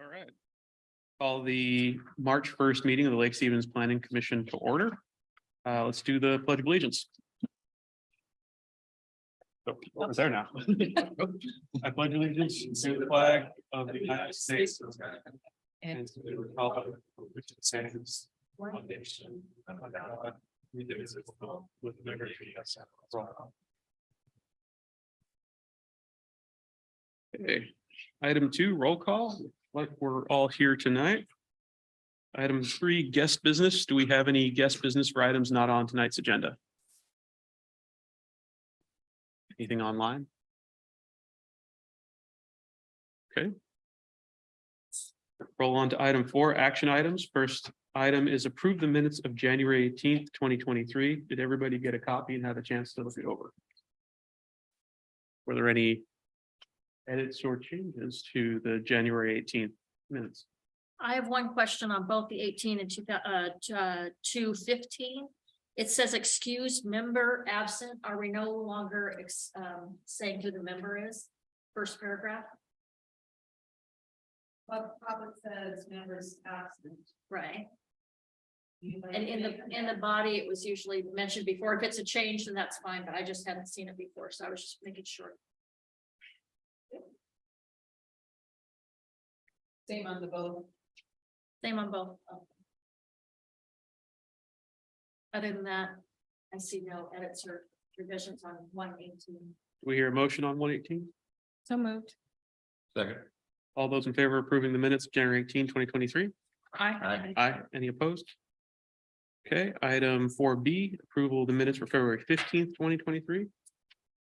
All right. Call the March 1st meeting of the Lake Stevens Planning Commission to order. Let's do the Pledge of Allegiance. Oh, what was there now? I pledge allegiance to the flag of the United States and to the republic which it stands, one nation, under God, indivisible, with liberty for all. Okay, item 2, roll call. Like we're all here tonight. Item 3, guest business. Do we have any guest business for items not on tonight's agenda? Anything online? Okay. Roll on to item 4, action items. First item is approve the minutes of January 18th, 2023. Did everybody get a copy and have a chance to look it over? Were there any edits or changes to the January 18th minutes? I have one question on both the 18 and 215. It says excused member absent. Are we no longer saying who the member is? First paragraph. Well, public says members absent. Right. And in the body, it was usually mentioned before. If it's a change, then that's fine, but I just haven't seen it before, so I was just making sure. Same on the vote. Same on both. Other than that, I see no edits or revisions on 118. Do we hear a motion on 118? So moved. Second. All those in favor of approving the minutes of January 18, 2023? Aye. Aye. Any opposed? Okay, item 4B, approval of the minutes for February 15th, 2023.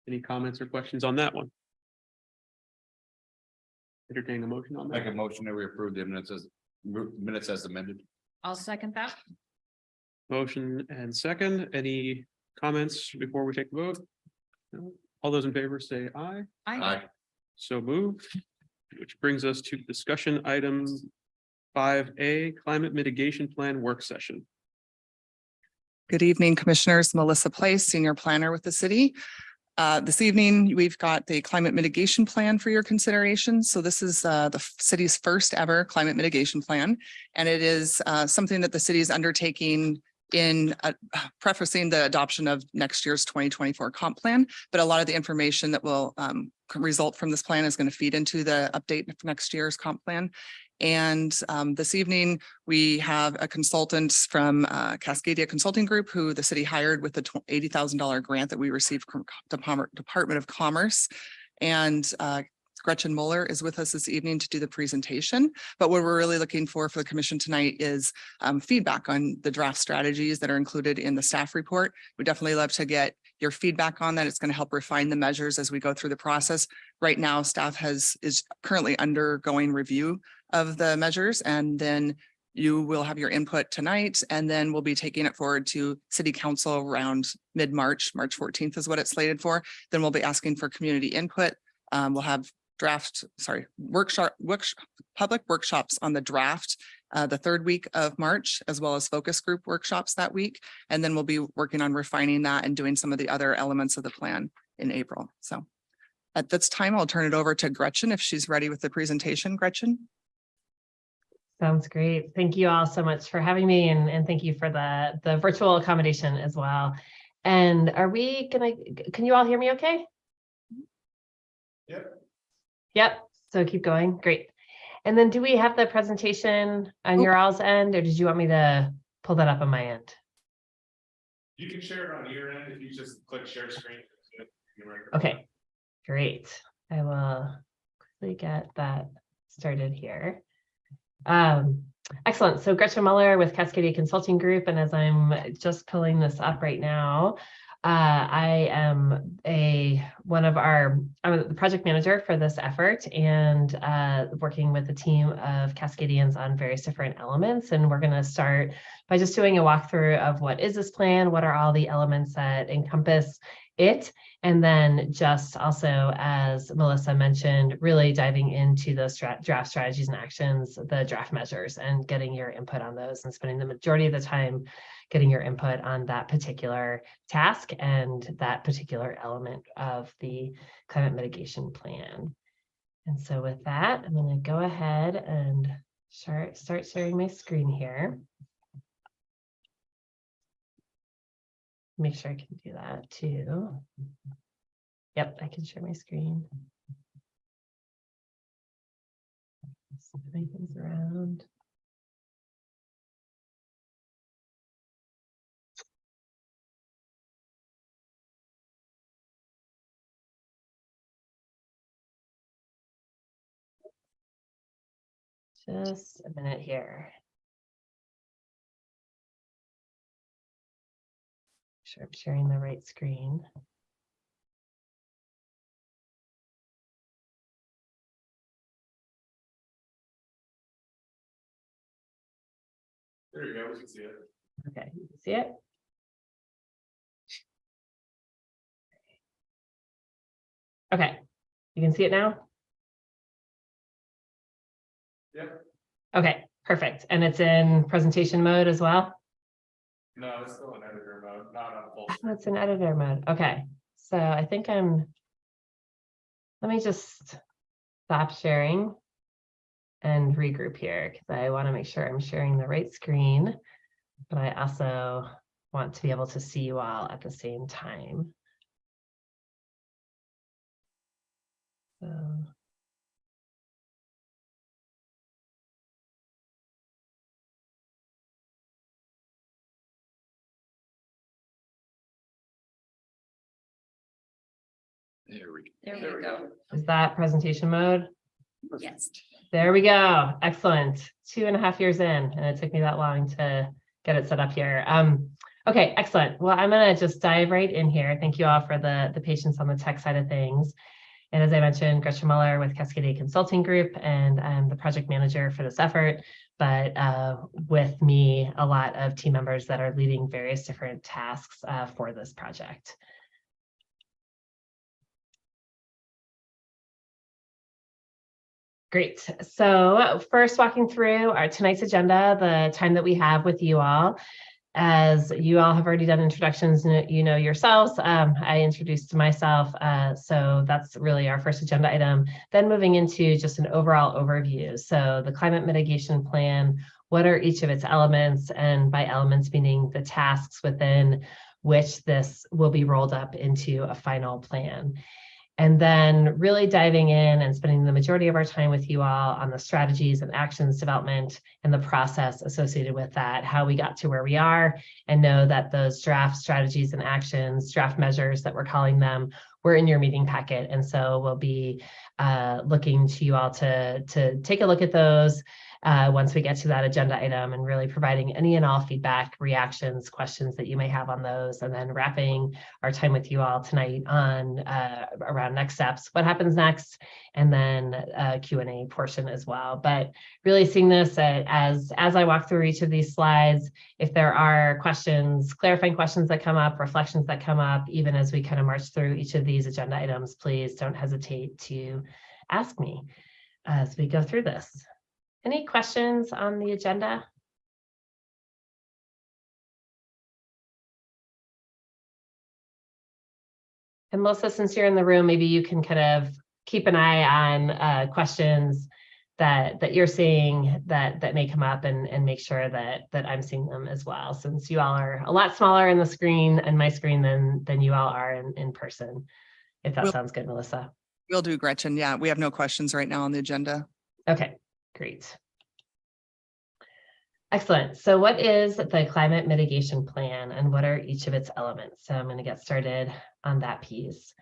Any comments or questions on that one? Entertain a motion on that. Make a motion that we approve the minutes as amended. I'll second that. Motion and second. Any comments before we take the vote? No? All those in favor say aye. Aye. So moved. Which brings us to discussion item 5A, climate mitigation plan work session. Good evening, Commissioners. Melissa Place, Senior Planner with the city. This evening, we've got the climate mitigation plan for your consideration. So this is the city's first ever climate mitigation plan. And it is something that the city is undertaking in prefacing the adoption of next year's 2024 comp plan. But a lot of the information that will result from this plan is going to feed into the update for next year's comp plan. And this evening, we have a consultant from Cascadia Consulting Group, who the city hired with the $80,000 grant that we received from Department of Commerce. And Gretchen Muller is with us this evening to do the presentation. But what we're really looking for the commission tonight is feedback on the draft strategies that are included in the staff report. We'd definitely love to get your feedback on that. It's going to help refine the measures as we go through the process. Right now, staff is currently undergoing review of the measures, and then you will have your input tonight, and then we'll be taking it forward to City Council around mid-March. March 14th is what it's slated for. Then we'll be asking for community input. We'll have public workshops on the draft the third week of March, as well as focus group workshops that week. And then we'll be working on refining that and doing some of the other elements of the plan in April. So at this time, I'll turn it over to Gretchen if she's ready with the presentation. Gretchen. Sounds great. Thank you all so much for having me, and thank you for the virtual accommodation as well. And can you all hear me okay? Yep. So keep going. Great. And then do we have the presentation on your all's end, or did you want me to pull that up on my end? You can share it on your end if you just click share screen. Okay, great. I will quickly get that started here. Excellent. So Gretchen Muller with Cascadia Consulting Group. And as I'm just pulling this up right now, I am I'm the project manager for this effort, and working with a team of Cascadians on various different elements. And we're going to start by just doing a walkthrough of what is this plan, what are all the elements that encompass it, and then just also, as Melissa mentioned, really diving into those draft strategies and actions, the draft measures, and getting your input on those, and spending the majority of the time getting your input on that particular task and that particular element of the climate mitigation plan. And so with that, I'm going to go ahead and start sharing my screen here. Make sure I can do that too. Yep, I can share my screen. Moving things around. Just a minute here. Make sure I'm sharing the right screen. There you go, we can see it. Okay, you can see it. Okay, you can see it now? Yep. Okay, perfect. And it's in presentation mode as well? No, it's still in editor mode, not on full. Oh, it's in editor mode. Okay, so I think let me just stop sharing and regroup here because I want to make sure I'm sharing the right screen, but I also want to be able to see you all at the same time. So. There we go. There we go. Is that presentation mode? Yes. There we go. Excellent. 2.5 years in, and it took me that long to get it set up here. Okay, excellent. Well, I'm going to just dive right in here. Thank you all for the patience on the tech side of things. And as I mentioned, Gretchen Muller with Cascadia Consulting Group, and I'm the project manager for this effort, but with me, a lot of team members that are leading various different tasks for this project. Great. So first, walking through our tonight's agenda, the time that we have with you all. As you all have already done introductions, you know yourselves, I introduced myself, so that's really our first agenda item. Then moving into just an overall overview. So the climate mitigation plan, what are each of its elements, and by elements meaning the tasks within which this will be rolled up into a final plan. And then really diving in and spending the majority of our time with you all on the strategies and actions development and the process associated with that, how we got to where we are, and know that those draft strategies and actions, draft measures that we're calling them, were in your meeting packet. And so we'll be looking to you all to take a look at those once we get to that agenda item, and really providing any and all feedback, reactions, questions that you may have on those, and then wrapping our time with you all tonight on around next steps, what happens next, and then Q&A portion as well. But really seeing this as I walk through each of these slides, if there are questions, clarifying questions that come up, reflections that come up, even as we kind of march through each of these agenda items, please don't hesitate to ask me as we go through this. Any questions on the agenda? And Melissa, since you're in the room, maybe you can kind of keep an eye on questions that you're seeing that may come up, and make sure that I'm seeing them as well, since you all are a lot smaller in the screen and my screen than you all are in person. If that sounds good, Melissa. Will do, Gretchen. Yeah, we have no questions right now on the agenda. Okay, great. Excellent. So what is the climate mitigation plan, and what are each of its elements? So I'm going to get started on that piece.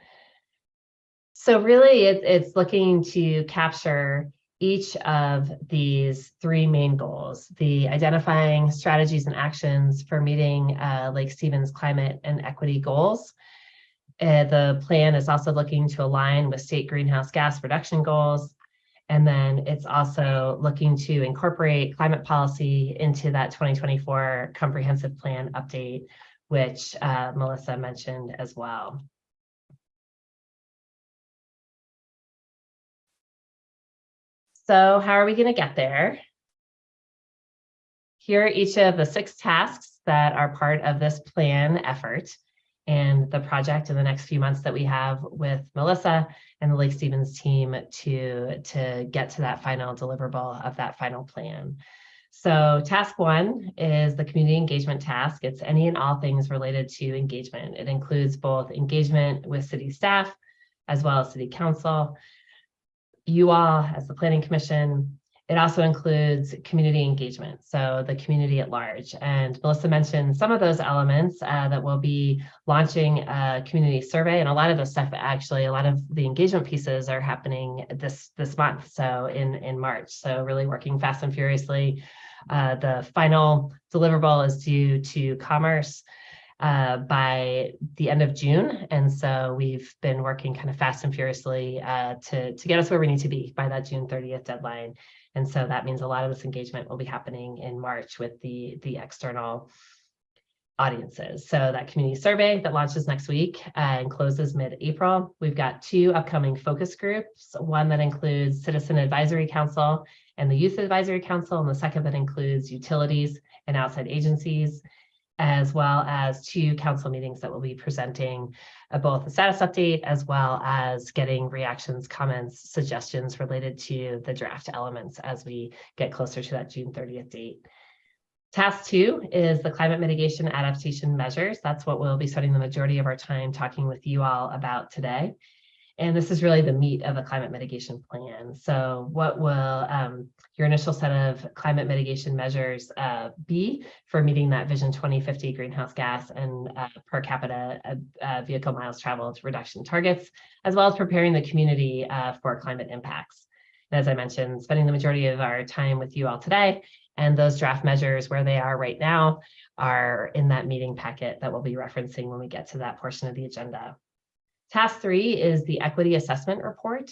So really it's looking to capture each of these three main goals: the identifying strategies and actions for meeting Lake Stevens climate and equity goals. The plan is also looking to align with state greenhouse gas reduction goals. And then it's also looking to incorporate climate policy into that 2024 comprehensive plan update, which Melissa mentioned as well. So how are we going to get there? Here are each of the 6 tasks that are part of this plan effort. and the project in the next few months that we have with Melissa and the Lake Stevens team to get to that final deliverable of that final plan. So task 1 is the community engagement task. It's any and all things related to engagement. It includes both engagement with city staff as well as city council, you all as the planning commission. It also includes community engagement, so the community at large. And Melissa mentioned some of those elements that will be launching a community survey, and a lot of the stuff, actually, a lot of the engagement pieces are happening this month, so in March. So really working fast and furiously. The final deliverable is due to Commerce by the end of June. And so we've been working kind of fast and furiously to get us where we need to be by that June 30th deadline. And so that means a lot of this engagement will be happening in March with the external audiences. So that community survey that launches next week and closes mid-April. We've got 2 upcoming focus groups, one that includes Citizen Advisory Council and the Youth Advisory Council, and the second that includes utilities and outside agencies, as well as 2 council meetings that will be presenting both a status update as well as getting reactions, comments, suggestions related to the draft elements as we get closer to that June 30th date. Task 2 is the climate mitigation adaptation measures. That's what we'll be spending the majority of our time talking with you all about today. And this is really the meat of the climate mitigation plan. So what will your initial set of climate mitigation measures be for meeting that Vision 2050 greenhouse gas and per capita vehicle miles traveled reduction targets, as well as preparing the community for climate impacts. And as I mentioned, spending the majority of our time with you all today, and those draft measures where they are right now are in that meeting packet that we'll be referencing when we get to that portion of the agenda. Task 3 is the equity assessment report,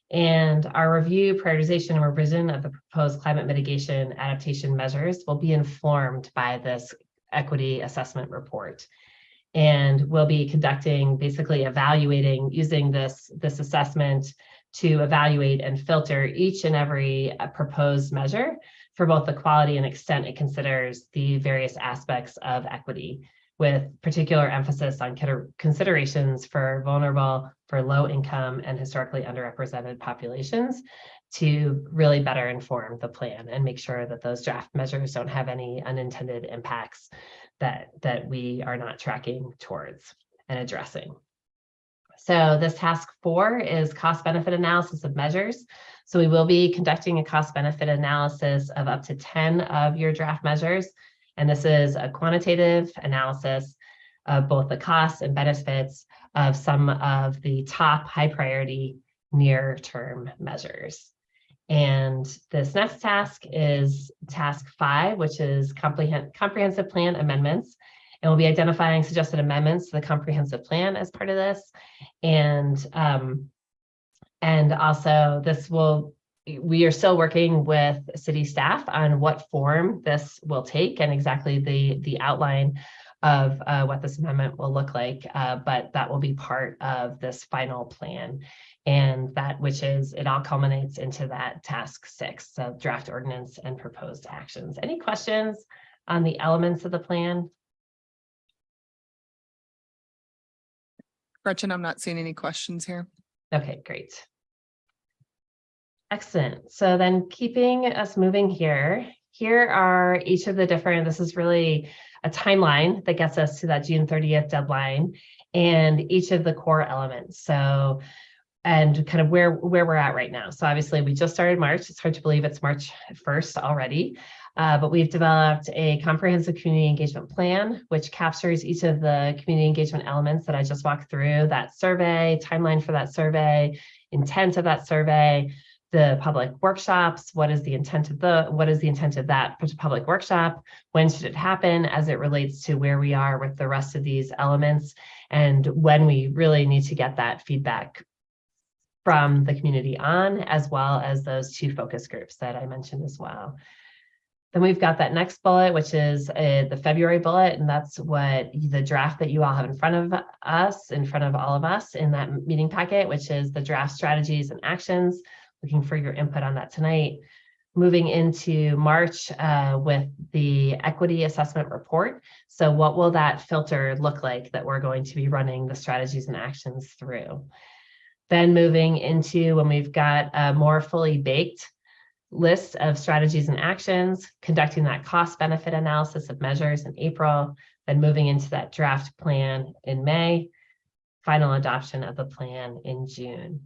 and our review, prioritization, and revision of the proposed climate mitigation adaptation measures will be informed by this equity assessment report. And we'll be conducting, basically evaluating, using this assessment to evaluate and filter each and every proposed measure for both the quality and extent it considers the various aspects of equity, with particular emphasis on considerations for vulnerable, for low income, and historically underrepresented populations to really better inform the plan and make sure that those draft measures don't have any unintended impacts that we are not tracking towards and addressing. So this task 4 is cost benefit analysis of measures. So we will be conducting a cost benefit analysis of up to 10 of your draft measures. And this is a quantitative analysis of both the costs and benefits of some of the top high priority near-term measures. And this next task is task 5, which is comprehensive plan amendments. And we'll be identifying suggested amendments to the comprehensive plan as part of this. And also we are still working with city staff on what form this will take and exactly the outline of what this amendment will look like, but that will be part of this final plan. And it all culminates into that task 6, so draft ordinance and proposed actions. Any questions on the elements of the plan? Gretchen, I'm not seeing any questions here. Okay, great. Excellent. So then keeping us moving here are each of the different, this is really a timeline that gets us to that June 30th deadline and each of the core elements. So, and kind of where we're at right now. So obviously we just started March. It's hard to believe it's March 1st already, but we've developed a comprehensive community engagement plan, which captures each of the community engagement elements that I just walked through, that survey, timeline for that survey, intent of that survey, the public workshops, what is the intent of that public workshop, when should it happen as it relates to where we are with the rest of these elements, and when we really need to get that feedback from the community on, as well as those 2 focus groups that I mentioned as well. Then we've got that next bullet, which is the February bullet, and that's what the draft that you all have in front of us, in front of all of us in that meeting packet, which is the draft strategies and actions. Looking for your input on that tonight. moving into March with the equity assessment report. So what will that filter look like that we're going to be running the strategies and actions through? Then moving into when we've got a more fully baked list of strategies and actions, conducting that cost benefit analysis of measures in April, then moving into that draft plan in May, final adoption of the plan in June.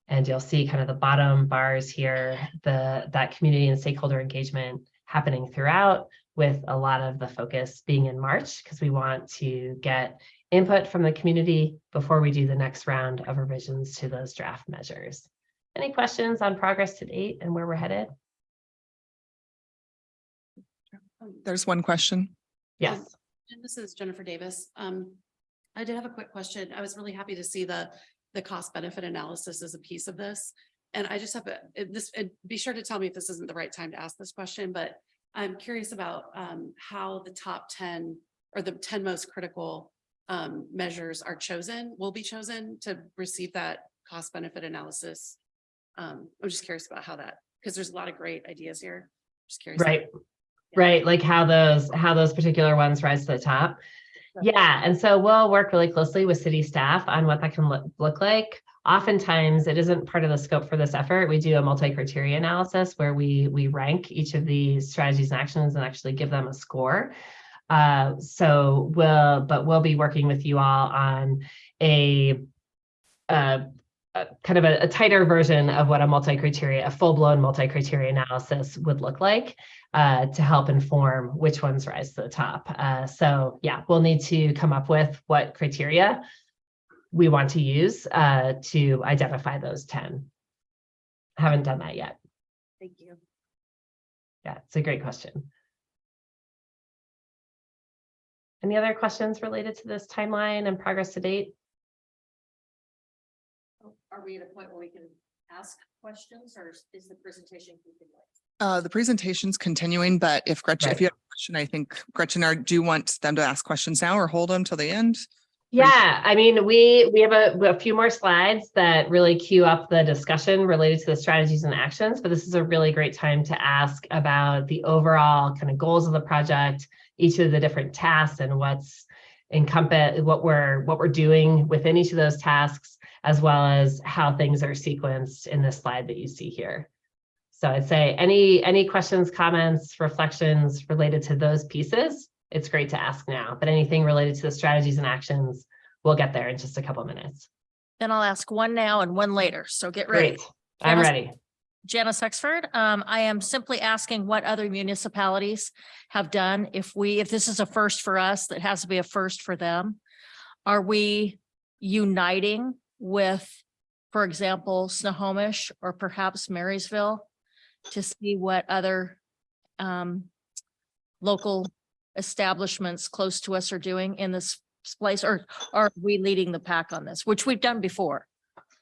And you'll see kind of the bottom bars here, that community and stakeholder engagement happening throughout, with a lot of the focus being in March, because we want to get input from the community before we do the next round of revisions to those draft measures. Any questions on progress to date and where we're headed? There's one question. Yes. And this is Jennifer Davis. I did have a quick question. I was really happy to see the cost benefit analysis as a piece of this. And I just have be sure to tell me if this isn't the right time to ask this question, but I'm curious about how the top 10 or the 10 most critical measures will be chosen to receive that cost benefit analysis. I'm just curious about how that, because there's a lot of great ideas here. Just curious. Right. Right. Like how those particular ones rise to the top. Yeah. And so we'll work really closely with city staff on what that can look like. Oftentimes it isn't part of the scope for this effort. We do a multi-criteria analysis where we rank each of these strategies and actions and actually give them a score. So we'll be working with you all on a kind of a tighter version of what a full-blown multi-criteria analysis would look like to help inform which ones rise to the top. So yeah, we'll need to come up with what criteria we want to use to identify those 10. Haven't done that yet. Thank you. Yeah, it's a great question. Any other questions related to this timeline and progress to date? Are we at a point where we can ask questions, or is the presentation continuing? The presentation's continuing, but if Gretchen, Right. if you have a question, I think Gretchen, do you want them to ask questions now or hold them till the end? Yeah, I mean, we have a few more slides that really cue up the discussion related to the strategies and actions, but this is a really great time to ask about the overall kind of goals of the project, each of the different tasks and what's encompass, what we're doing within each of those tasks, as well as how things are sequenced in this slide that you see here. So I'd say any questions, comments, reflections related to those pieces, it's great to ask now, but anything related to the strategies and actions, we'll get there in just a couple of minutes. Then I'll ask one now and one later. So get ready. Great, I'm Janice- ready. Janice Hexford, I am simply asking what other municipalities have done. If this is a first for us, that has to be a first for them. Are we uniting with, for example, Snohomish or perhaps Marysville to see what other local establishments close to us are doing in this place, or are we leading the pack on this, which we've done before?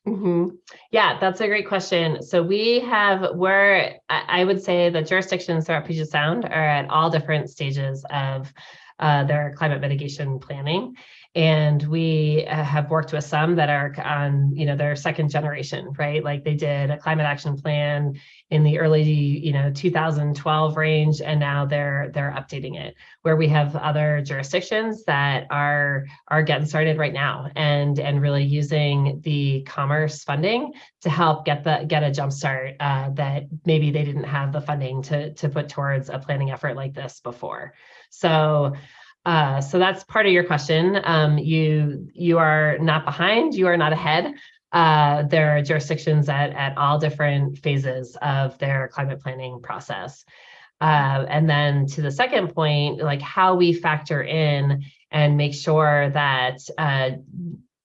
Yeah, that's a great question. So I would say the jurisdictions throughout Puget Sound are at all different stages of their climate mitigation planning. And we have worked with some that are on, their second generation, right? Like they did a climate action plan in the early, 2012 range, and now they're updating it. Where we have other jurisdictions that are getting started right now and really using the commerce funding to help get a jump start that maybe they didn't have the funding to put towards a planning effort like this before. So that's part of your question. You are not behind, you are not ahead. There are jurisdictions at all different phases of their climate planning process. And then to the second point, like how we factor in and make sure that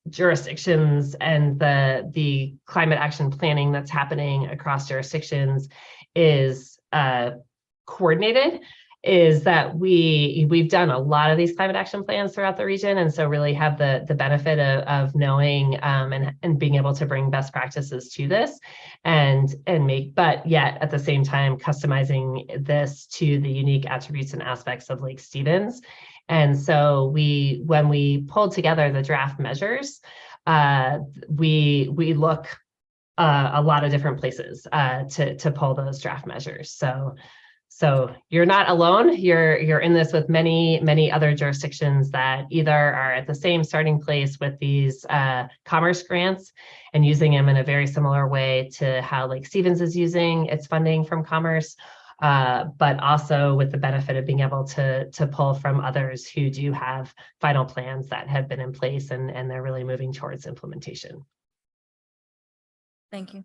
jurisdictions and the climate action planning that's happening across jurisdictions is coordinated, is that we've done a lot of these climate action plans throughout the region, and so really have the benefit of knowing and being able to bring best practices to this and but yet at the same time customizing this to the unique attributes and aspects of Lake Stevens. And so when we pulled together the draft measures, we look a lot of different places to pull those draft measures. So you're not alone. You're in this with many other jurisdictions that either are at the same starting place with these commerce grants and using them in a very similar way to how Lake Stevens is using its funding from commerce, but also with the benefit of being able to pull from others who do have final plans that have been in place and they're really moving towards implementation. Thank you.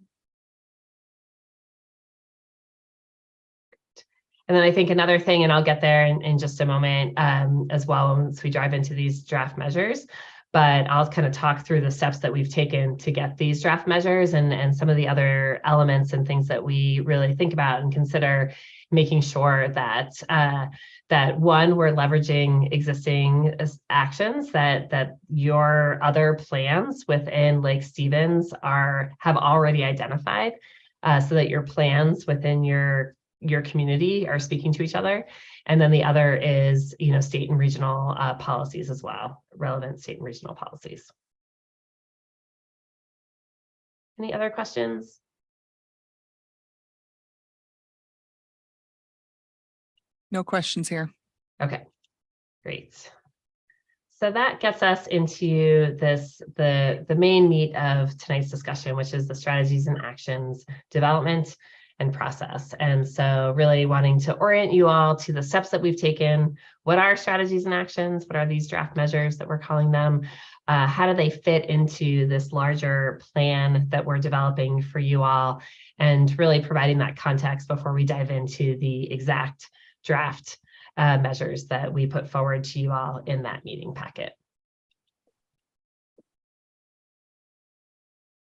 And then I think another thing, and I'll get there in just a moment as well once we dive into these draft measures, but I'll kind of talk through the steps that we've taken to get these draft measures and some of the other elements and things that we really think about and consider, making sure that that one, we're leveraging existing actions that your other plans within Lake Stevens have already identified, so that your plans within your community are speaking to each other. And then the other is, state and regional policies as well, relevant state and regional policies. Any other questions? No questions here. Okay, great. So that gets us into the main meat of tonight's discussion, which is the strategies and actions development and process. And so really wanting to orient you all to the steps that we've taken. What are strategies and actions? What are these draft measures that we're calling them? How do they fit into this larger plan that we're developing for you all? And really providing that context before we dive into the exact draft measures that we put forward to you all in that meeting packet.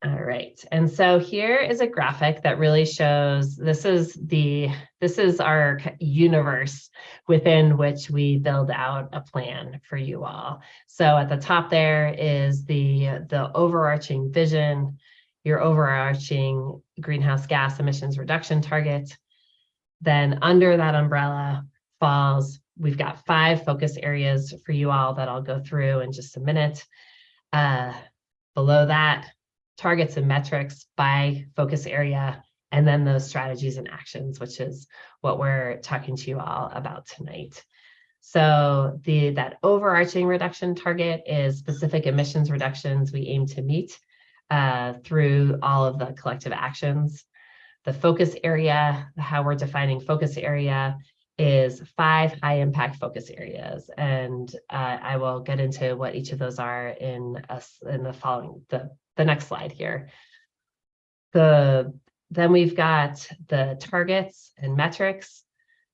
All right, and so here is a graphic that really shows this is our universe within which we build out a plan for you all. So at the top there is the overarching vision, your overarching greenhouse gas emissions reduction target. Then under that umbrella falls, we've got 5 focus areas for you all that I'll go through in just a minute. Below that, targets and metrics by focus area, and then those strategies and actions, which is what we're talking to you all about tonight. So that overarching reduction target is specific emissions reductions we aim to meet through all of the collective actions. The focus area, how we're defining focus area, is 5 high impact focus areas. And I will get into what each of those are in the next slide here. Then we've got the targets and metrics.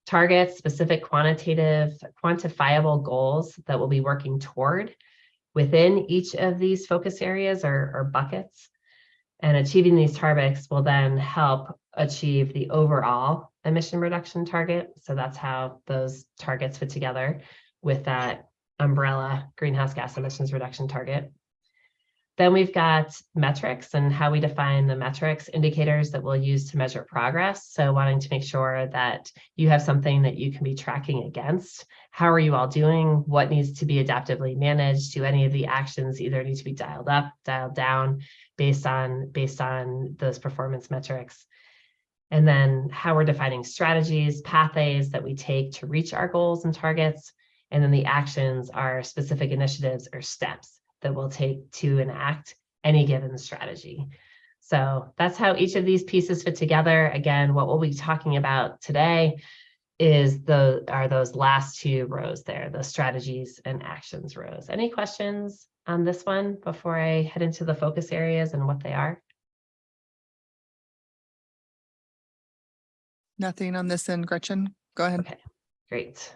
Targets, specific quantifiable goals that we'll be working toward within each of these focus areas or buckets. And achieving these targets will then help achieve the overall emission reduction target. So that's how those targets fit together with that umbrella greenhouse gas emissions reduction target. Then we've got metrics and how we define the metrics, indicators that we'll use to measure progress. So wanting to make sure that you have something that you can be tracking against. How are you all doing? What needs to be adaptively managed? Do any of the actions either need to be dialed up, dialed down based on those performance metrics? And then how we're defining strategies, pathways that we take to reach our goals and targets. And then the actions are specific initiatives or steps that we'll take to enact any given strategy. So that's how each of these pieces fit together. Again, what we'll be talking about today are those last 2 rows there, the strategies and actions rows. Any questions on this one before I head into the focus areas and what they are? Nothing on this end, Gretchen. Go ahead. Okay, great.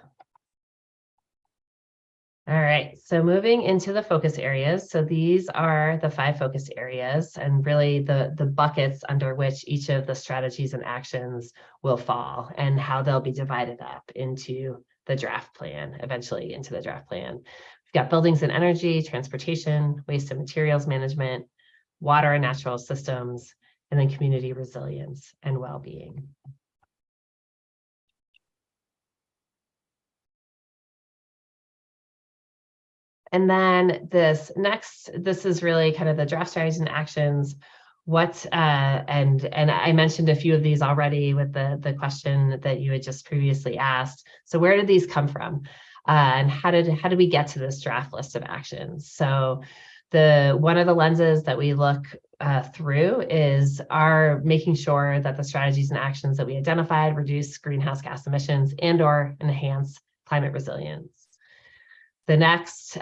All right, so moving into the focus areas. So these are the 5 focus areas and really the buckets under which each of the strategies and actions will fall and how they'll be divided up into the draft plan, eventually into the draft plan. We've got buildings and energy, transportation, waste and materials management, water and natural systems, and then community resilience and well-being. And then this is really kind of the draft strategies and actions. and I mentioned a few of these already with the question that you had just previously asked. So where did these come from? And how did we get to this draft list of actions? So one of the lenses that we look through is our making sure that the strategies and actions that we identified reduce greenhouse gas emissions and/or enhance climate resilience. The next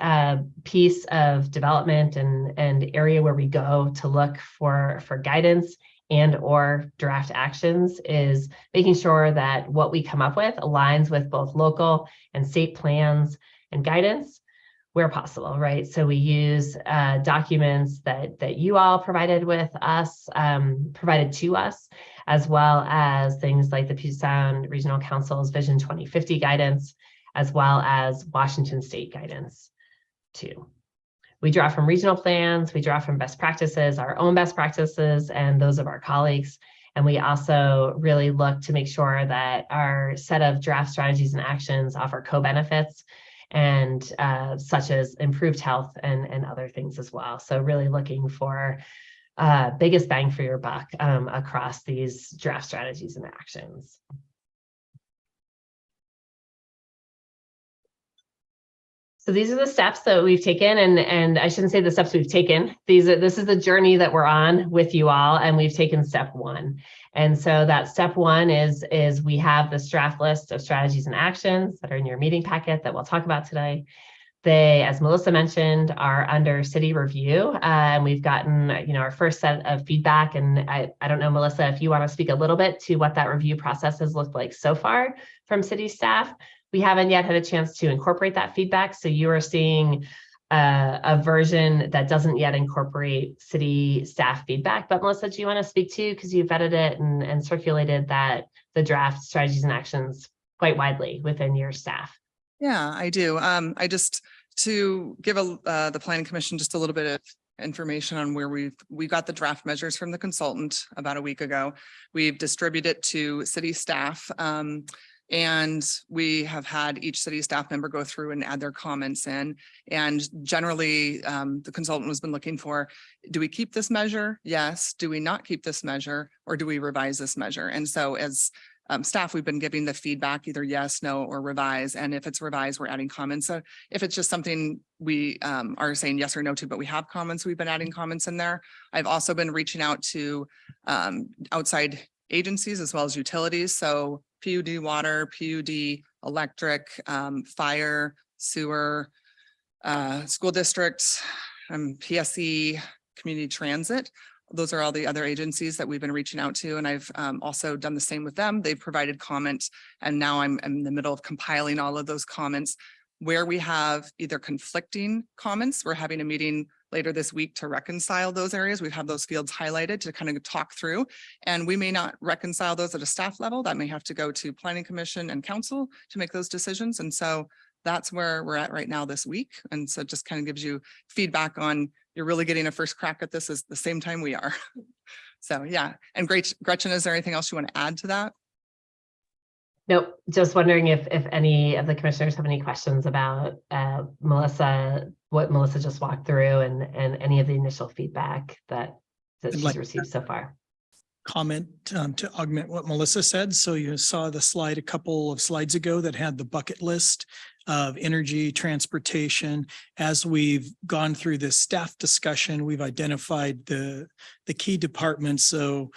piece of development and area where we go to look for guidance and/or draft actions is making sure that what we come up with aligns with both local and state plans and guidance where possible, right? So we use documents that you all provided to us, as well as things like the Puget Sound Regional Council's Vision 2050 guidance, as well as Washington State guidance too. We draw from regional plans, we draw from best practices, our own best practices, and those of our colleagues. And we also really look to make sure that our set of draft strategies and actions offer co-benefits and such as improved health and other things as well. So really looking for biggest bang for your buck across these draft strategies and actions. So these are the steps that we've taken, and I shouldn't say the steps we've taken. This is the journey that we're on with you all, and we've taken step one. And so that step one is we have this draft list of strategies and actions that are in your meeting packet that we'll talk about today. They, as Melissa mentioned, are under city review, and we've gotten our first set of feedback. And I don't know, Melissa, if you want to speak a little bit to what that review process has looked like so far from city staff. We haven't yet had a chance to incorporate that feedback. So you are seeing a version that doesn't yet incorporate city staff feedback. But Melissa, do you want to speak to, because you've vetted it and circulated the draft strategies and actions quite widely within your staff? Yeah, I do. I just, to give the planning commission just a little bit of information on where we got the draft measures from the consultant about a week ago. We've distributed it to city staff. And we have had each city staff member go through and add their comments in. And generally, the consultant has been looking for, do we keep this measure? Yes. Do we not keep this measure? Or do we revise this measure? And so as staff, we've been giving the feedback, either yes, no, or revise. And if it's revised, we're adding comments. So if it's just something we are saying yes or no to, but we have comments, we've been adding comments in there. I've also been reaching out to outside agencies as well as utilities. So PUD water, PUD electric, fire, sewer, school districts, PSE, community transit. Those are all the other agencies that we've been reaching out to. And I've also done the same with them. They've provided comments. And now I'm in the middle of compiling all of those comments. Where we have either conflicting comments, we're having a meeting later this week to reconcile those areas. We have those fields highlighted to kind of talk through, and we may not reconcile those at a staff level. That may have to go to planning commission and council to make those decisions. And so that's where we're at right now this week. And so it just kind of gives you feedback on, you're really getting a first crack at this at the same time we are. So yeah. And great, Gretchen, is there anything else you want to add to that? Nope, just wondering if any of the commissioners have any questions about Melissa, what Melissa just walked through, and any of the initial feedback that she's received so far. Comment to augment what Melissa said. So you saw the slide a couple of slides ago that had the bucket list of energy, transportation. As we've gone through this staff discussion, we've identified the key departments. So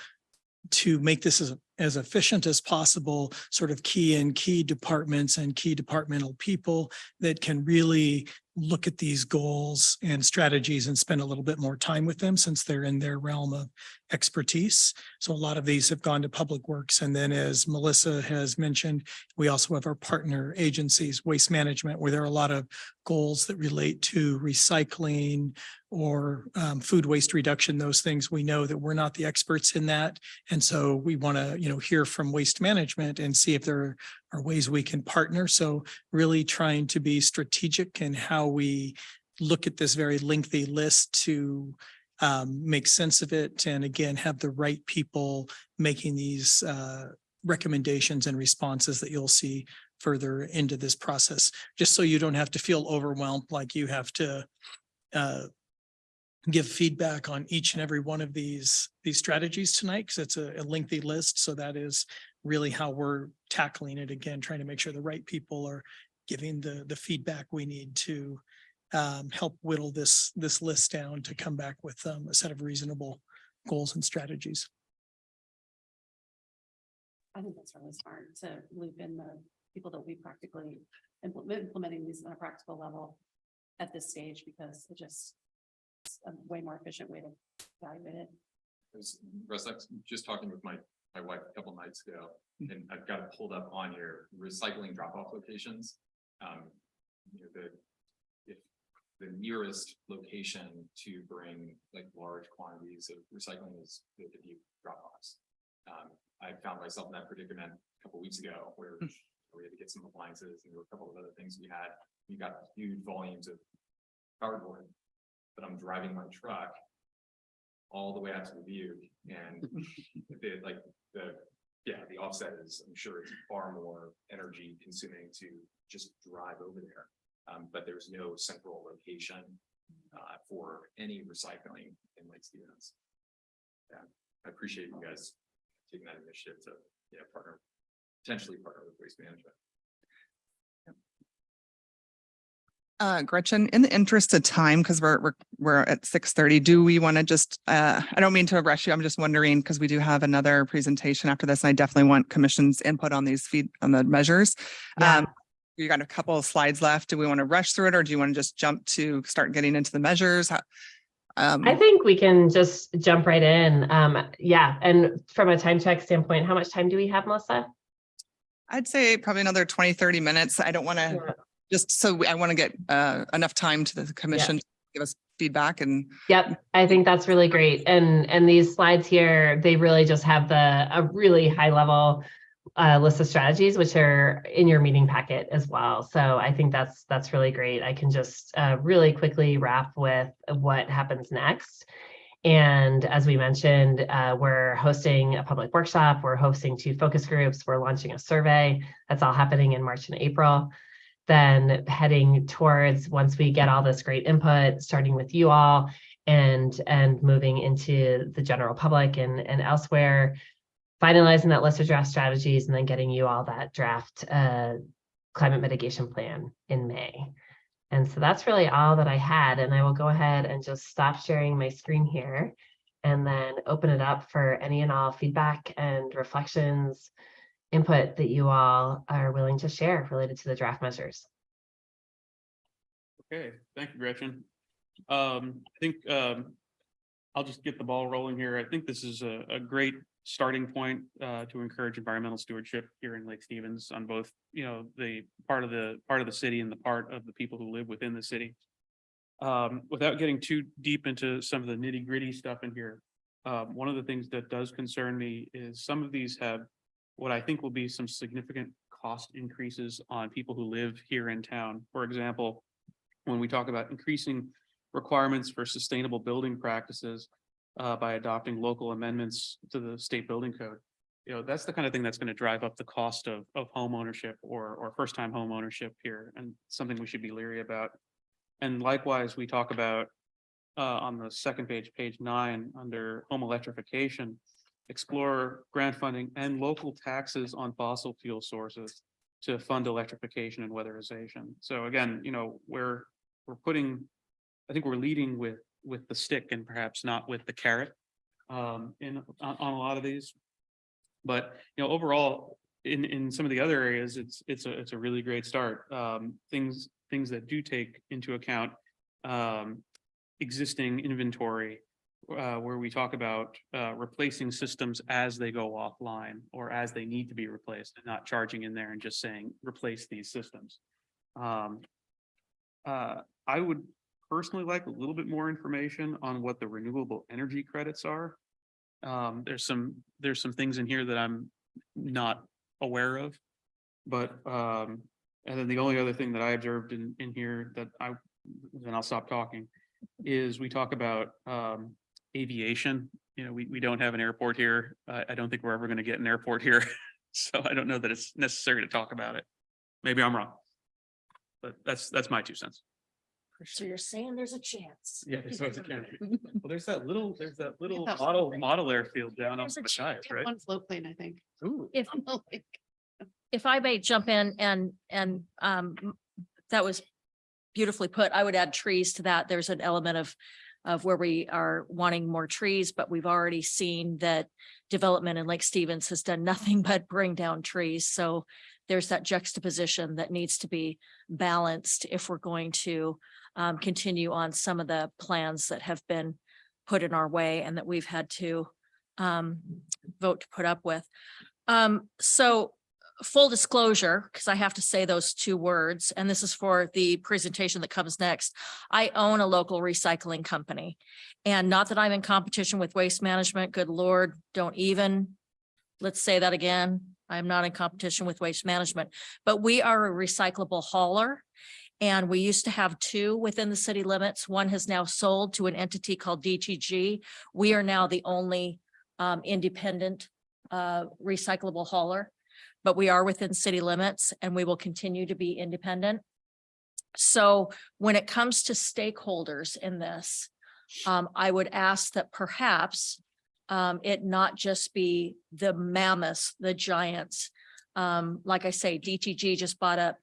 to make this as efficient as possible, sort of key departments and key departmental people that can really look at these goals and strategies and spend a little bit more time with them, since they're in their realm of expertise. So a lot of these have gone to Public Works. And then, as Melissa has mentioned, we also have our partner agencies, Waste Management, where there are a lot of goals that relate to recycling or food waste reduction, those things. We know that we're not the experts in that. And so we want to, hear from Waste Management and see if there are ways we can partner. So really trying to be strategic in how we look at this very lengthy list to make sense of it. And again, have the right people making these recommendations and responses that you'll see further into this process, just so you don't have to feel overwhelmed like you have to give feedback on each and every one of these strategies tonight, because it's a lengthy list. So that is really how we're tackling it again, trying to make sure the right people are giving the feedback we need to help whittle this list down to come back with a set of reasonable goals and strategies. I think that's really smart to loop in the people that we practically implementing these on a practical level at this stage, because it just it's a way more efficient way to evaluate it. Russ, I was just talking with my wife a couple nights ago, and I've got it pulled up on your recycling drop-off locations. You know, if the nearest location to bring like large quantities of recycling is the Dubuque drop-offs. I found myself in that predicament a couple weeks ago where we had to get some appliances, and there were a couple of other things we had. We got huge volumes of cardboard, but I'm driving my truck all the way out to Dubuque, and the offset is, I'm sure it's far more energy consuming to just drive over there. But there's no central location for any recycling in Lake Stevens. Yeah, I appreciate you guys taking that initiative to potentially partner with Waste Management. Gretchen, in the interest of time, because we're at 6:30, do we want to just, I don't mean to rush you. I'm just wondering, because we do have another presentation after this, and I definitely want commission's input on on the measures. Yeah. You got a couple of slides left. Do we want to rush through it, or do you want to just jump to start getting into the measures? I think we can just jump right in. Yeah. And from a time check standpoint, how much time do we have, Melissa? I'd say probably another 20, 30 minutes. I don't want to I want to get enough time to the commission to give us feedback and. Yep, I think that's really great. And these slides here, they really just have a really high level list of strategies, which are in your meeting packet as well. So I think that's really great. I can just really quickly wrap with what happens next. And as we mentioned, we're hosting a public workshop, we're hosting 2 focus groups, we're launching a survey. That's all happening in March and April. Then heading towards, once we get all this great input, starting with you all and moving into the general public and elsewhere, finalizing that list of draft strategies, and then getting you all that draft climate mitigation plan in May. And so that's really all that I had. And I will go ahead and just stop sharing my screen here and then open it up for any and all feedback and reflections, input that you all are willing to share related to the draft measures. Okay, thank you, Gretchen. I think I'll just get the ball rolling here. I think this is a great starting point to encourage environmental stewardship here in Lake Stevens on both, the part of the city and the part of the people who live within the city. Without getting too deep into some of the nitty-gritty stuff in here, one of the things that does concern me is some of these have what I think will be some significant cost increases on people who live here in town. For example, when we talk about increasing requirements for sustainable building practices by adopting local amendments to the state building code, that's the kind of thing that's going to drive up the cost of home ownership or first-time home ownership here, and something we should be leery about. And likewise, we talk about on the second page, page 9, under home electrification, explore grant funding and local taxes on fossil fuel sources to fund electrification and weatherization. So again, we're putting, I think we're leading with the stick and perhaps not with the carrot on a lot of these. But overall, in some of the other areas, it's a really great start. Things that do take into account existing inventory, where we talk about replacing systems as they go offline or as they need to be replaced, and not charging in there and just saying replace these systems. I would personally like a little bit more information on what the renewable energy credits are. There's some things in here that I'm not aware of, but and then the only other thing that I observed in here that then I'll stop talking, is we talk about aviation. We don't have an airport here. I don't think we're ever going to get an airport here. So I don't know that it's necessary to talk about it. Maybe I'm wrong, but that's my 2 cents. So you're saying there's a chance? Yeah, so it's a can. Well, there's that little thought- model airfield down off There's a the side, right? One float plane, I think. Ooh. If, On the lake. if I may jump in and that was beautifully put. I would add trees to that. There's an element of where we are wanting more trees, but we've already seen that development in Lake Stevens has done nothing but bring down trees. So there's that juxtaposition that needs to be balanced if we're going to continue on some of the plans that have been put in our way and that we've had to vote to put up with. So full disclosure, because I have to say those two words, and this is for the presentation that comes next. I own a local recycling company, and not that I'm in competition with Waste Management. Good Lord, don't even. Let's say that again. I'm not in competition with Waste Management, but we are a recyclable hauler. And we used to have two within the city limits. One has now sold to an entity called DTG. We are now the only independent recyclable hauler, but we are within city limits and we will continue to be independent. So when it comes to stakeholders in this, I would ask that perhaps it not just be the mammoths, the giants. Like I say, DTG just bought up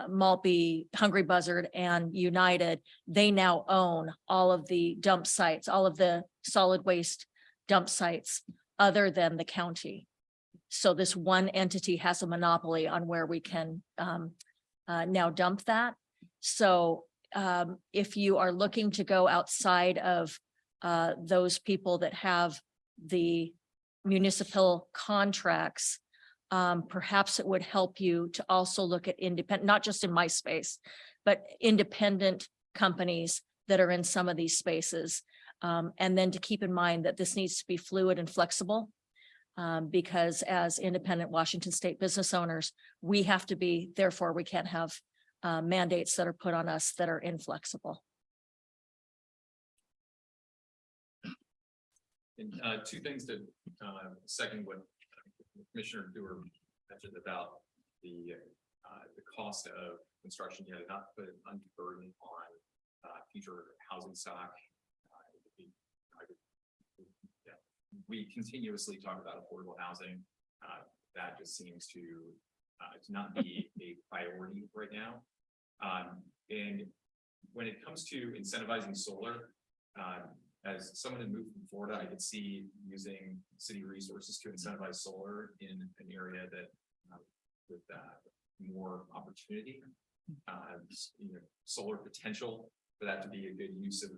Maltby, Hungry Buzzard, and United. They now own all of the dump sites, all of the solid waste dump sites other than the county. So this one entity has a monopoly on where we can now dump that. So if you are looking to go outside of those people that have the municipal contracts, perhaps it would help you to also look at independent, not just in my space, but independent companies that are in some of these spaces. And then to keep in mind that this needs to be fluid and flexible. Because as independent Washington State business owners, we have to be, therefore we can't have mandates that are put on us that are inflexible. And two things to second what Commissioner Dewar mentioned about the cost of construction, not put an undue burden on future housing stock. We continuously talk about affordable housing. That just seems to not be a priority right now. And when it comes to incentivizing solar, as someone who moved from Florida, I could see using city resources to incentivize solar in an area that with more opportunity, solar potential for that to be a good use of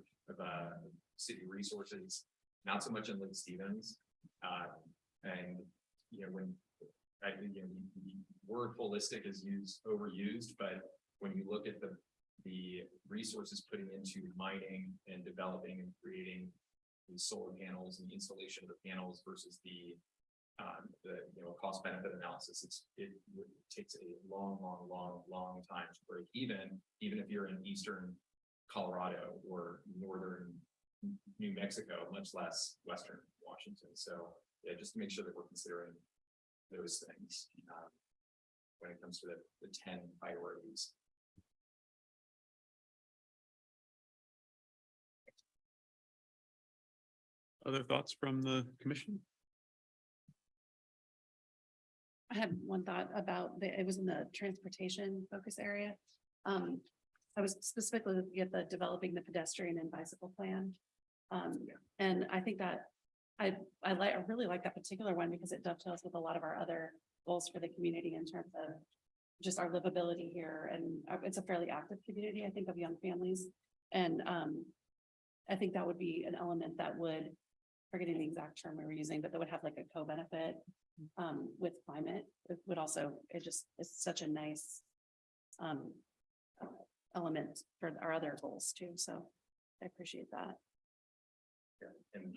city resources. Not so much in Lake Stevens. And, when I think the word holistic is overused, but when you look at the resources putting into mining and developing and creating these solar panels and the installation of the panels versus the cost benefit analysis, it takes a long time to break even if you're in eastern Colorado or northern New Mexico, much less Western Washington. So yeah, just to make sure that we're considering those things when it comes to the 10 priorities. Other thoughts from the commission? I had one thought about it was in the transportation focus area. I was specifically looking at the developing the pedestrian and bicycle plan. And I think that I really like that particular one because it dovetails with a lot of our other goals for the community in terms of just our livability here. And it's a fairly active community, I think, of young families. And I think that would be an element that would, forgetting the exact term we were using, but that would have like a co-benefit with climate. It would also, it's such a nice element for our other goals too. So I appreciate that. And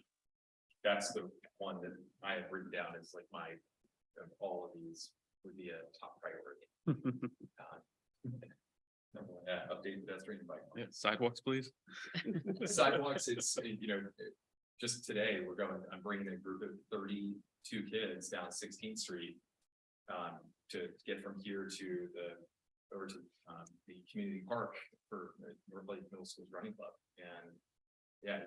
that's the one that I have written down as like of all of these would be a top priority. Update pedestrian and bike Yeah, lanes. sidewalks, please. Sidewalks, it's, just today I'm bringing a group of 32 kids down 16th Street to get from here to over to the community park for North Lake Middle School's running club, and yeah,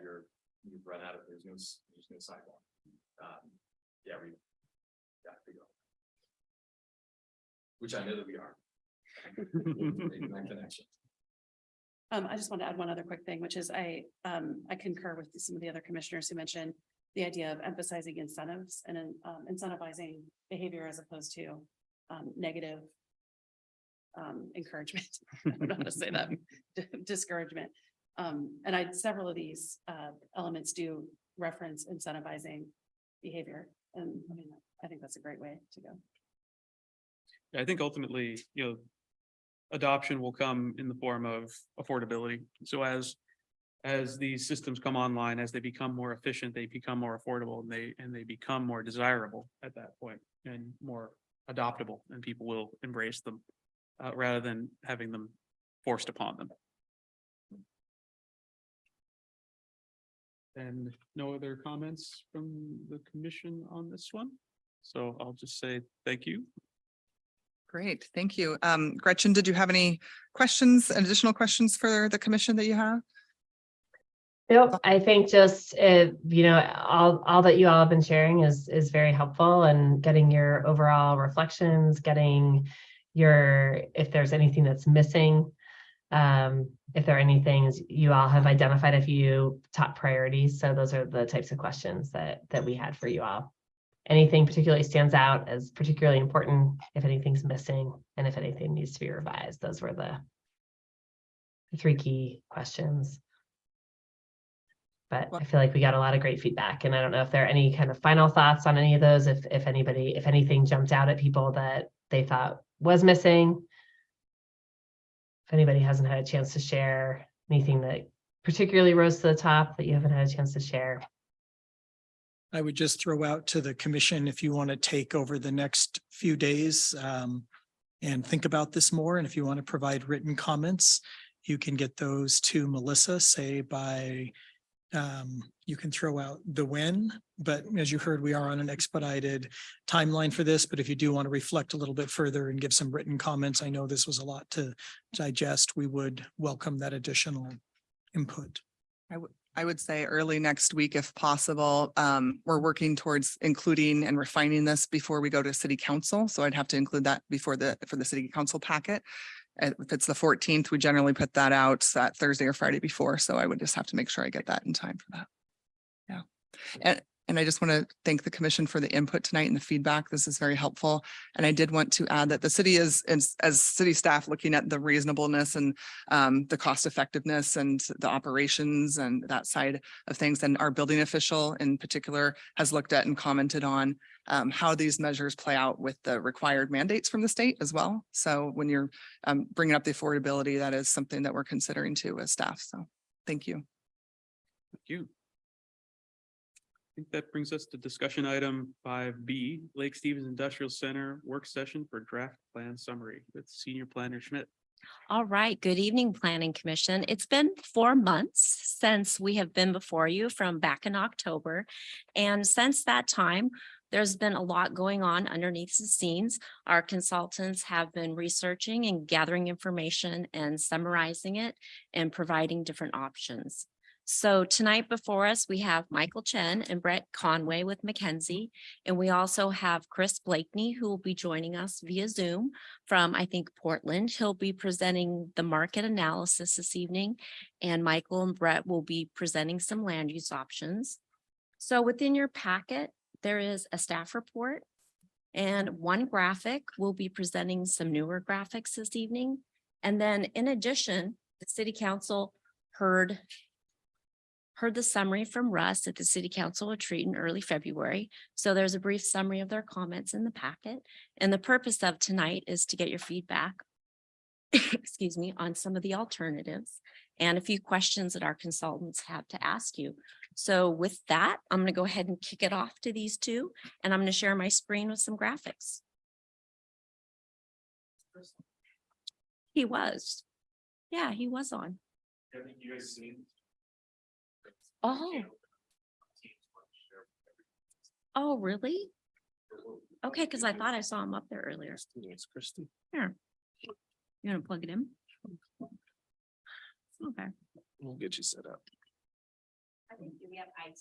you've run out of, there's no sidewalk. Yeah, we go. Which I know that we are. Making that connection. I just want to add one other quick thing, which is I concur with some of the other commissioners who mentioned the idea of emphasizing incentives and incentivizing behavior as opposed to negative encouragement. I don't know how to say that, discouragement. And several of these elements do reference incentivizing behavior. And I mean, I think that's a great way to go. I think ultimately, adoption will come in the form of affordability. So as these systems come online, as they become more efficient, they become more affordable, and they become more desirable at that point and more adoptable, and people will embrace them rather than having them forced upon them. And no other comments from the commission on this one. So I'll just say thank you. Great, thank you. Gretchen, did you have any questions, additional questions for the commission that you have? Nope, I think just, all that you all have been sharing is very helpful, and getting your overall reflections, getting if there's anything that's missing, if there are any things you all have identified, a few top priorities. So those are the types of questions that we had for you all. Anything particularly stands out as particularly important, if anything's missing, and if anything needs to be revised. Those were the 3 key questions. But I feel like we got a lot of great feedback, and I don't know if there are any kind of final thoughts on any of those, if anything jumped out at people that they thought was missing. If anybody hasn't had a chance to share anything that particularly rose to the top that you haven't had a chance to share. I would just throw out to the commission, if you want to take over the next few days and think about this more, and if you want to provide written comments, you can get those to Melissa, say by, you can throw out the when, but as you heard, we are on an expedited timeline for this. But if you do want to reflect a little bit further and give some written comments, I know this was a lot to digest. We would welcome that additional input. I would say early next week, if possible. We're working towards including and refining this before we go to city council. So I'd have to include that for the city council packet. If it's the 14th, we generally put that out that Thursday or Friday before. So I would just have to make sure I get that in time for that. Yeah. And I just want to thank the commission for the input tonight and the feedback. This is very helpful. And I did want to add that the city is, as city staff, looking at the reasonableness and the cost effectiveness and the operations and that side of things. And our building official in particular has looked at and commented on how these measures play out with the required mandates from the state as well. So when you're bringing up the affordability, that is something that we're considering too as staff. So thank you. Thank you. I think that brings us to discussion item 5B, Lake Stevens Industrial Center work session for draft plan summary with Senior Planner Schmidt. All right. Good evening, Planning Commission. It's been 4 months since we have been before you from back in October. And since that time, there's been a lot going on underneath the scenes. Our consultants have been researching and gathering information and summarizing it and providing different options. So tonight before us, we have Michael Chen and Brett Conway with McKenzie. And we also have Chris Blakeney, who will be joining us via Zoom from, I think, Portland. He'll be presenting the market analysis this evening, and Michael and Brett will be presenting some land use options. So within your packet, there is a staff report and one graphic. We'll be presenting some newer graphics this evening. And then in addition, the City Council heard the summary from Russ at the City Council retreat in early February. So there's a brief summary of their comments in the packet. And the purpose of tonight is to get your feedback, excuse me, on some of the alternatives and a few questions that our consultants have to ask you. So with that, I'm going to go ahead and kick it off to these two, and I'm going to share my screen with some graphics. He was. Yeah, he was on. I think you guys seen. Oh, really? Okay, because I thought I saw him up there earlier. Christy. Here. You want to plug it in? Okay. We'll get you set up. I think we have IT.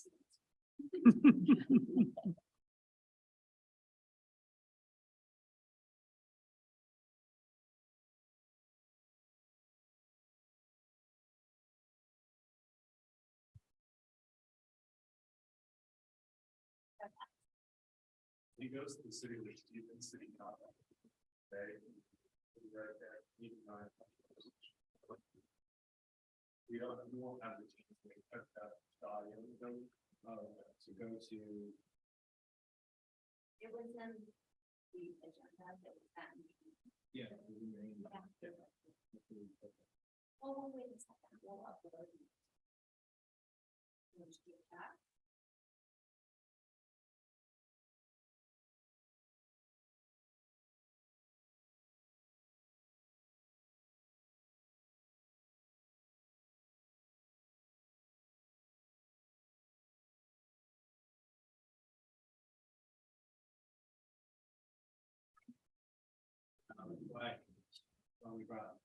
He goes to the city, there's even city contact. Okay. Right there. We won't have the chance to cut that audio, so go to. It was in the agenda that was that. Yeah. Oh, wait a second, we'll upload. We'll just do that. We brought.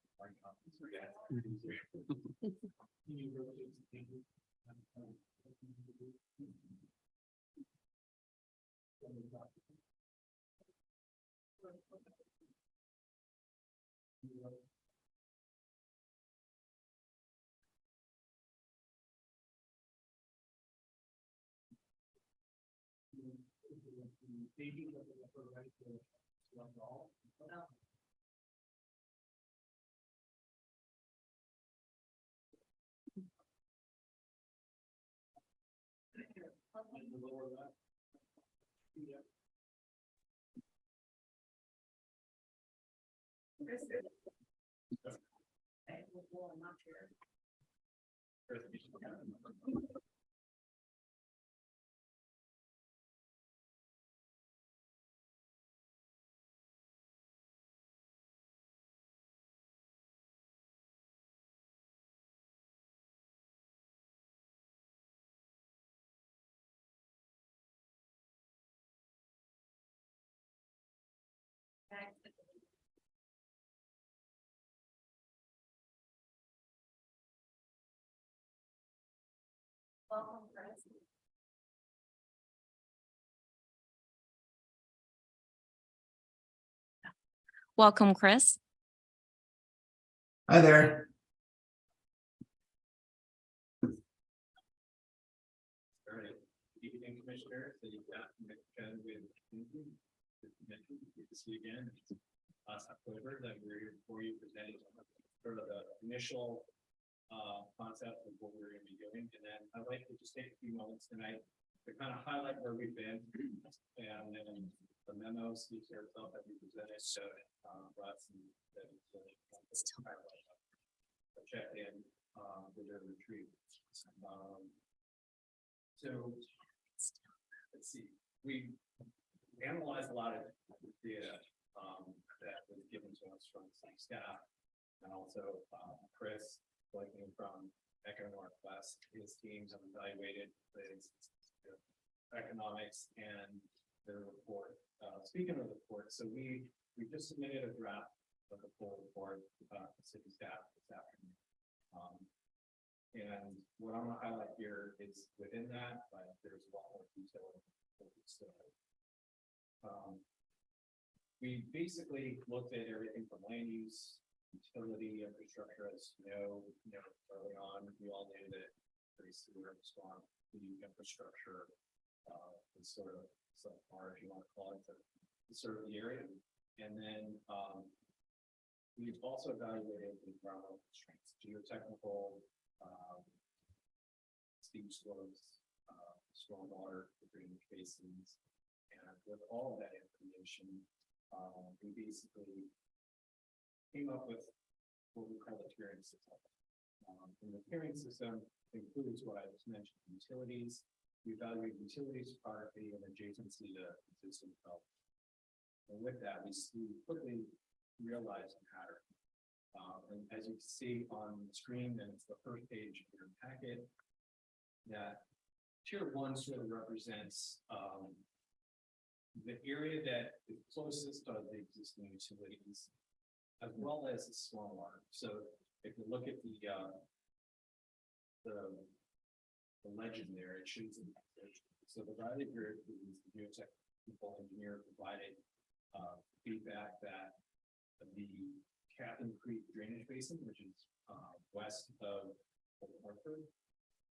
Welcome, Chris. Welcome, Chris. Hi there. All right, good evening, Commissioner. So you've got Ken with. Good to see you again. Last October that we were here before you presenting sort of the initial concept of what we're going to be doing. And then I'd like to just take a few moments tonight to kind of highlight where we've been. And then the memo speaks for itself that we presented. So Russ and check in with their retreat. So let's see, we analyzed a lot of data that was given to us from city staff and also Chris working from Echo Northwest. His teams have evaluated the economics and the report. Speaking of the report, so we just submitted a draft of the full report to city staff this afternoon. And what I'm gonna highlight here is within that, but there's a lot more detail. We basically looked at everything from land use, utility, infrastructure, as you know, early on, we all knew that pretty sewer and storm, the infrastructure is sort of subpar, if you want to call it, to serve the area. And then we've also evaluated the environmental constraints, geotechnical, steep slopes, stormwater, drainage basins, and with all of that information, we basically came up with what we call the tiering system. And the tiering system includes what I just mentioned: utilities. We evaluate utilities, topography, and adjacency to existing development. And with that, we quickly realized a pattern. And as you can see on the screen, and it's the first page of your packet, that tier 1 sort of represents the area that is closest to the existing utilities as well as the stormwater. So if you look at the legend there, it shows. So the Riley Group, who is the geotechnical engineer, provided feedback that the Captain Creek drainage basin, which is west of Old Hartford,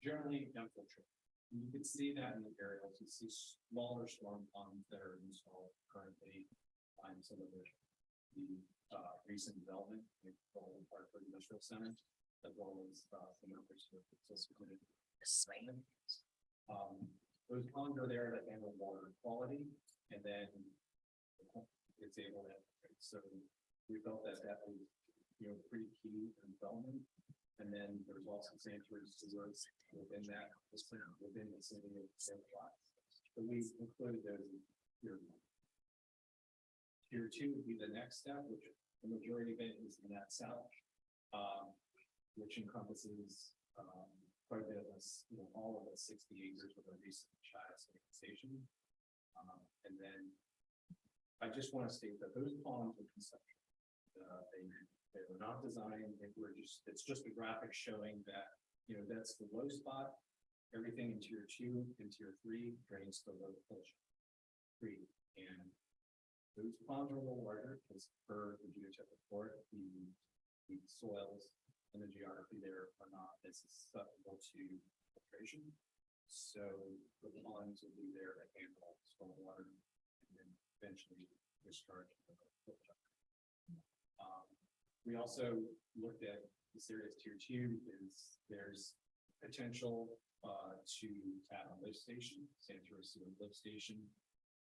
generally infiltrate. You can see that in the aerials. You see smaller storm ponds that are installed currently on some of the recent development in Old Hartford Industrial Center, as well as some others. Those ponds are there to handle water quality, and then it's able to. So we felt that that was, pretty key in development. And then there's also sanitary sewers within that, within the city of St. Cloud. So we included those in tier 1. Tier 2 would be the next step, which the majority of it is in that south, which encompasses quite a bit of this, all of the 60 acres with a recent Chias station. And then I just want to state that those ponds are conceptual. They were not designed, it's just a graphic showing that, that's the low spot. Everything in tier 2 and tier 3 drains to low culture creek. And those ponds are a little larger because per the geotech report, the soils and the geography there are not as susceptible to filtration. So the ponds will be there to handle stormwater and then eventually discharge the filter. We also looked at this area as tier 2 because there's potential to add a lift station, sanitary sewer lift station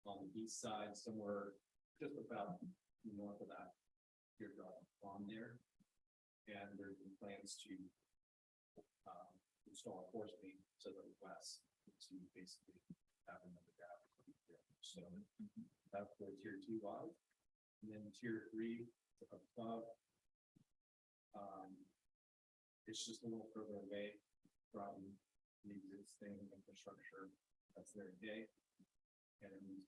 on the east side, somewhere just about north of that teardrop pond there. And there's been plans to install a force main to the west to basically have another gap. So that's where tier 2 was. And then tier 3 above. It's just a little further away from the existing infrastructure that's there today. And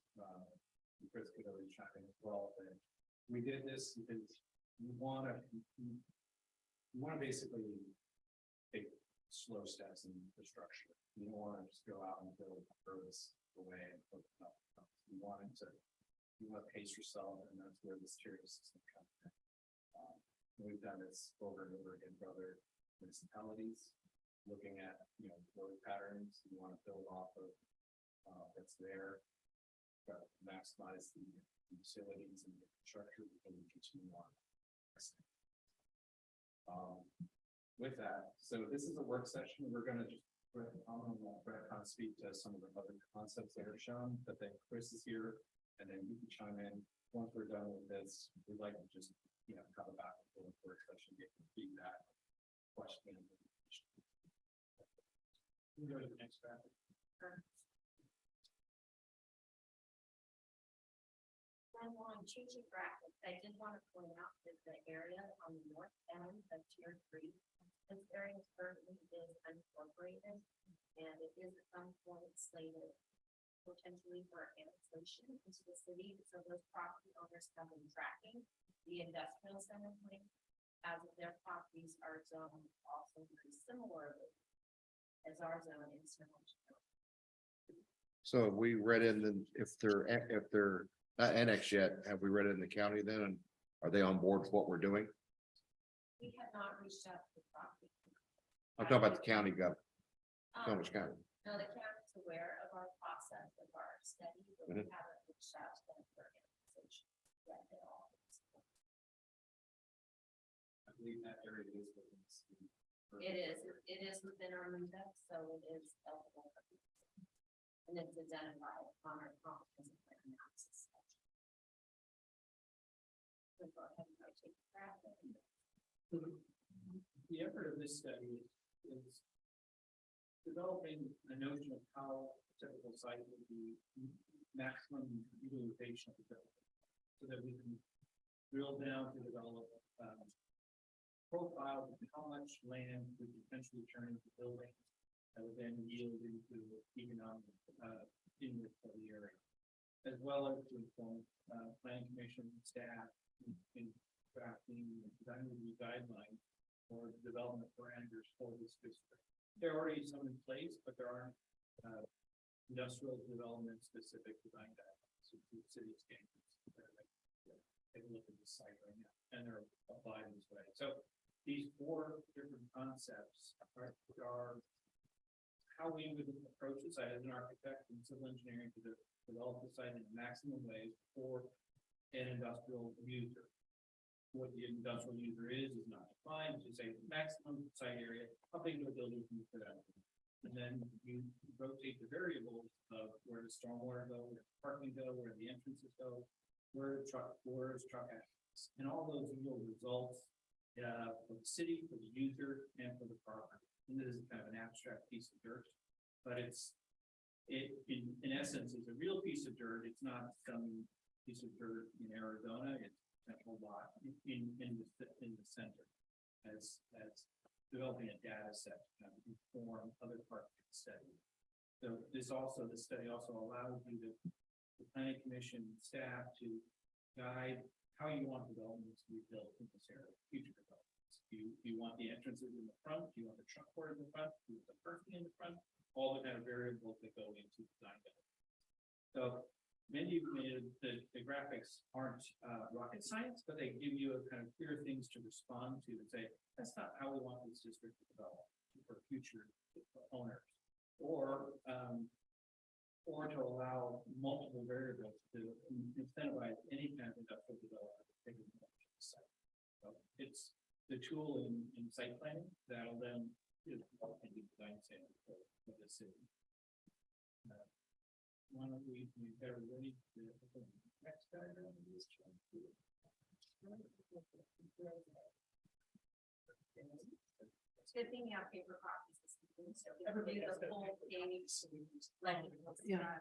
Chris could always chime in as well, but we did this because we want to basically take slow steps in infrastructure. We don't want to just go out and build furthest away and put it up. We want to pace yourself, and that's where this tiering system comes in. We've done this over and over again for other municipalities, looking at road patterns you want to build off of that's there, maximize the facilities and the infrastructure before we continue on. With that, so this is a work session. We're going to just I'm going to kind of speak to some of the other concepts that are shown, but then Chris is here, and then you can chime in. Once we're done with this, we'd like to just have a back and forth work session, get feedback, question. Go to the next graphic. On changing graphics, I did want to point out that the area on the north end of tier 3, this area currently is unincorporated, and it is at some point slated potentially for annexation into the city. So those property owners have been tracking the industrial center plan as if their properties are zoned also very similarly as our zone in Snohomish County. So have we read in the, if they're not annexed yet, have we read it in the county then? And are they on board with what we're doing? We have not reached out to the property. I'm talking about the county government, Snohomish County. No, the county's aware of our process of our study, but we haven't reached out to them for annexation yet at all. I believe that area is within the city. It is within our MUDA, so it is eligible. And it's identified on our comprehensive plan analysis. So go ahead and take the graph. The effort of this study is developing a notion of how a typical site would be maximum utilization of the building, so that we can drill down to develop profiles of how much land we could potentially turn into buildings that would then yield into economic input for the area, as well as to inform planning commission staff in drafting and designing new guidelines for development parameters for this district. There are already some in place, but there aren't industrial development specific design guidelines. So the city standards. Take a look at the site right now, and they're applied this way. So these four different concepts are how we would approach the site as an architect and civil engineering to develop the site in the maximum ways for an industrial user. What the industrial user is not defined, to say maximum site area, how big of a building can you put out? And then you rotate the variables of where the stormwater go, where the parking go, where the entrances go, where is truck access, and all those yield results for the city, for the user, and for the property. And this is kind of an abstract piece of dirt, but it in essence is a real piece of dirt. It's not some piece of dirt in Arizona. It's a whole lot in the center as developing a data set to kind of inform other parts of the study. So the study also allows you to the planning commission staff to guide how you want developments to be built in this area, future developments. Do you want the entrances in the front? Do you want the truck port in the front? Do you want the parking in the front? All the kind of variables that go into design. So many of the graphics aren't rocket science, but they give you a kind of clear things to respond to and say, that's not how we want this district to develop for future owners. Or to allow multiple variables to incentivize any kind of industrial development to take advantage of the site. So it's the tool in site planning that'll then develop into design standards for the city. Why don't we better ready to the next diagram of this chart? Good thing you have paper copies. So everybody does the whole page. Yeah.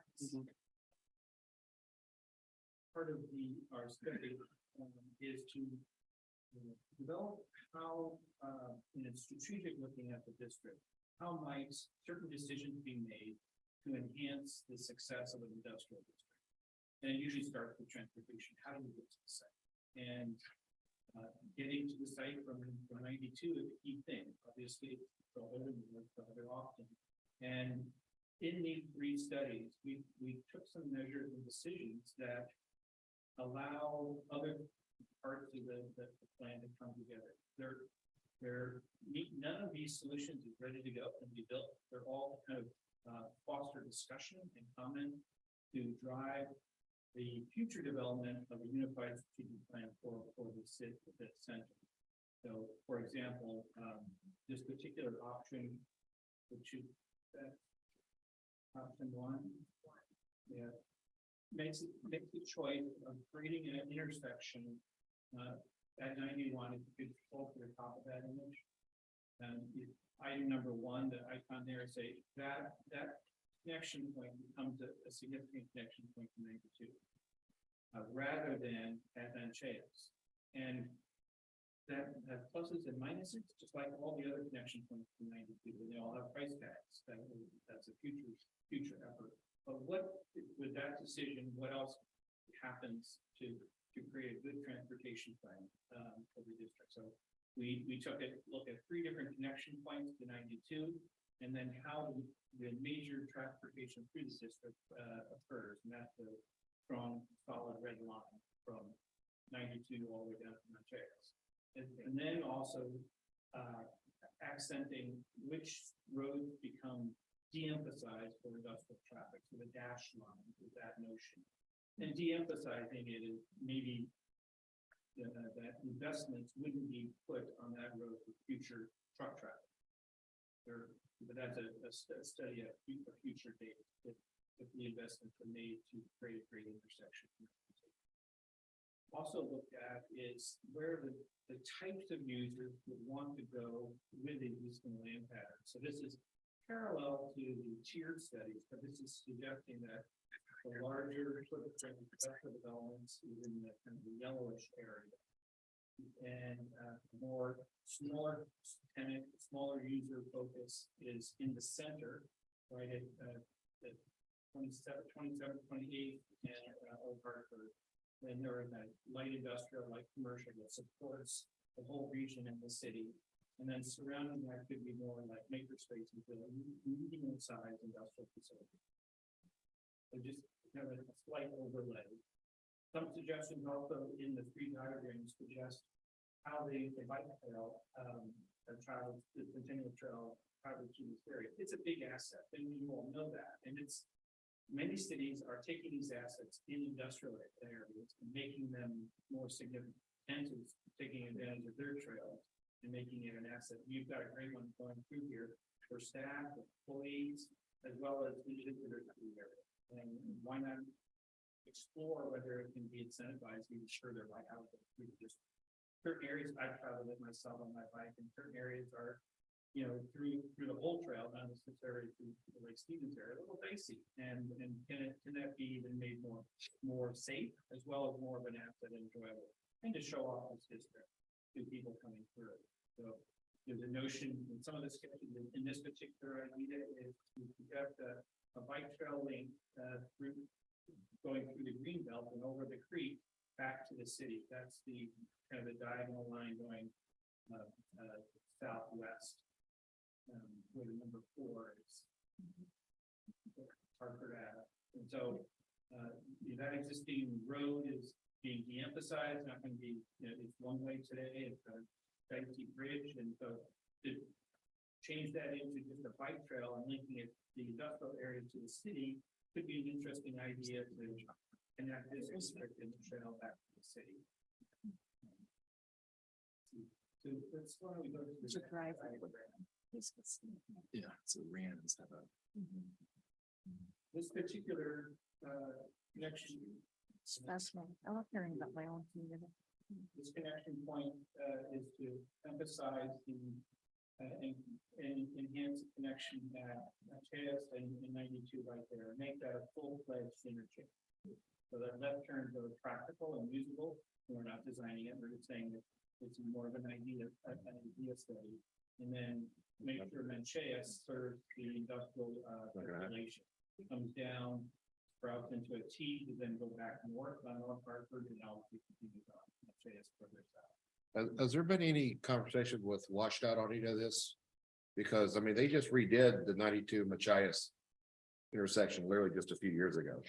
Part of our study is to develop how, in a strategic looking at the district, how might certain decisions be made to enhance the success of an industrial district. And it usually starts with transportation. How do we get to the site? And getting to the site from 92 is a key thing. Obviously, they're often. And in these three studies, we took some measures and decisions that allow other parts of the plan to come together. None of these solutions is ready to go and be built. They're all kind of foster discussion and comment to drive the future development of a unified strategic plan for the center. So, for example, this particular option, which is option one, makes the choice of creating an intersection at 91. If you could scroll to the top of that image, and item number one, the icon there, say that connection point becomes a significant connection point to 92, rather than at Ancheas. And that has pluses and minuses, just like all the other connection points to 92, and they all have price tags. That's a future effort. But what with that decision, what else happens to create a good transportation plan for the district? So we took a look at 3 different connection points to 92, and then how the major transportation through the district occurs, and that's the strong solid red line from 92 all the way down to Manchegas. And then also accenting which roads become de-emphasized for industrial traffic, so the dash line with that notion. And de-emphasizing it is maybe that investments wouldn't be put on that road for future truck traffic. But that's a study of future date if the investments were made to create a great intersection. Also looked at is where the types of users would want to go with the existing land pattern. So this is parallel to the tiered studies, but this is suggesting that the larger footprint industrial developments is in the kind of the yellowish area, and smaller tenant, smaller user focus is in the center, right at 27, 28, and Old Hartford. and they're in that light industrial, light commercial that supports the whole region in the city. And then surrounding that could be more like maker spaces, that are medium sized industrial facilities. So just kind of a slight overlay. Some suggestions also in the three diagrams suggest how the bike trail, the continual trail, travel to this area. It's a big asset, and you all know that. And it's, many cities are taking these assets in industrial areas and making them more significant, and taking advantage of their trails and making it an asset. You've got a great one going through here for staff, employees, as well as visitors to the area. And why not explore whether it can be incentivized, be sure they're right out there. Just certain areas I've traveled with myself on my bike, and certain areas are, you know, through the whole trail, not necessarily through the Lake Stevens area, a little dicey. And can that be even made more safe, as well as more of an asset and enjoyable, and to show off its history to people coming through. So there's a notion in some of the sketches in this particular idea is we've got a bike trail link through going through the green belt and over the creek back to the city. That's the kind of the diagonal line going southwest, where the number 4 is Hartford Ave. And so that existing road is being de-emphasized, not going to be, you know, it's one way today, it's a dicey bridge, and so to change that into just a bike trail and linking it, the industrial area to the city, could be an interesting idea to connect this district and trail back to the city. So let's, why don't we go to the next diagram. Yeah, so ran instead of. This particular connection. Specimen. I love hearing about my own community. This connection point is to emphasize the and enhance the connection at Chas and 92 right there, make that a full-fledged interchange. So that left turn goes practical and usable. We're not designing it, we're just saying that it's more of an idea study. And then make sure Manchas serves the industrial population. It comes down, sprouts into a T, to then go back north on North Hartford, and now we continue on Manchas further south. Has there been any conversation with WashDOT on any of this? Because, I mean, they just redid the 92 Machias intersection literally just a few years ago.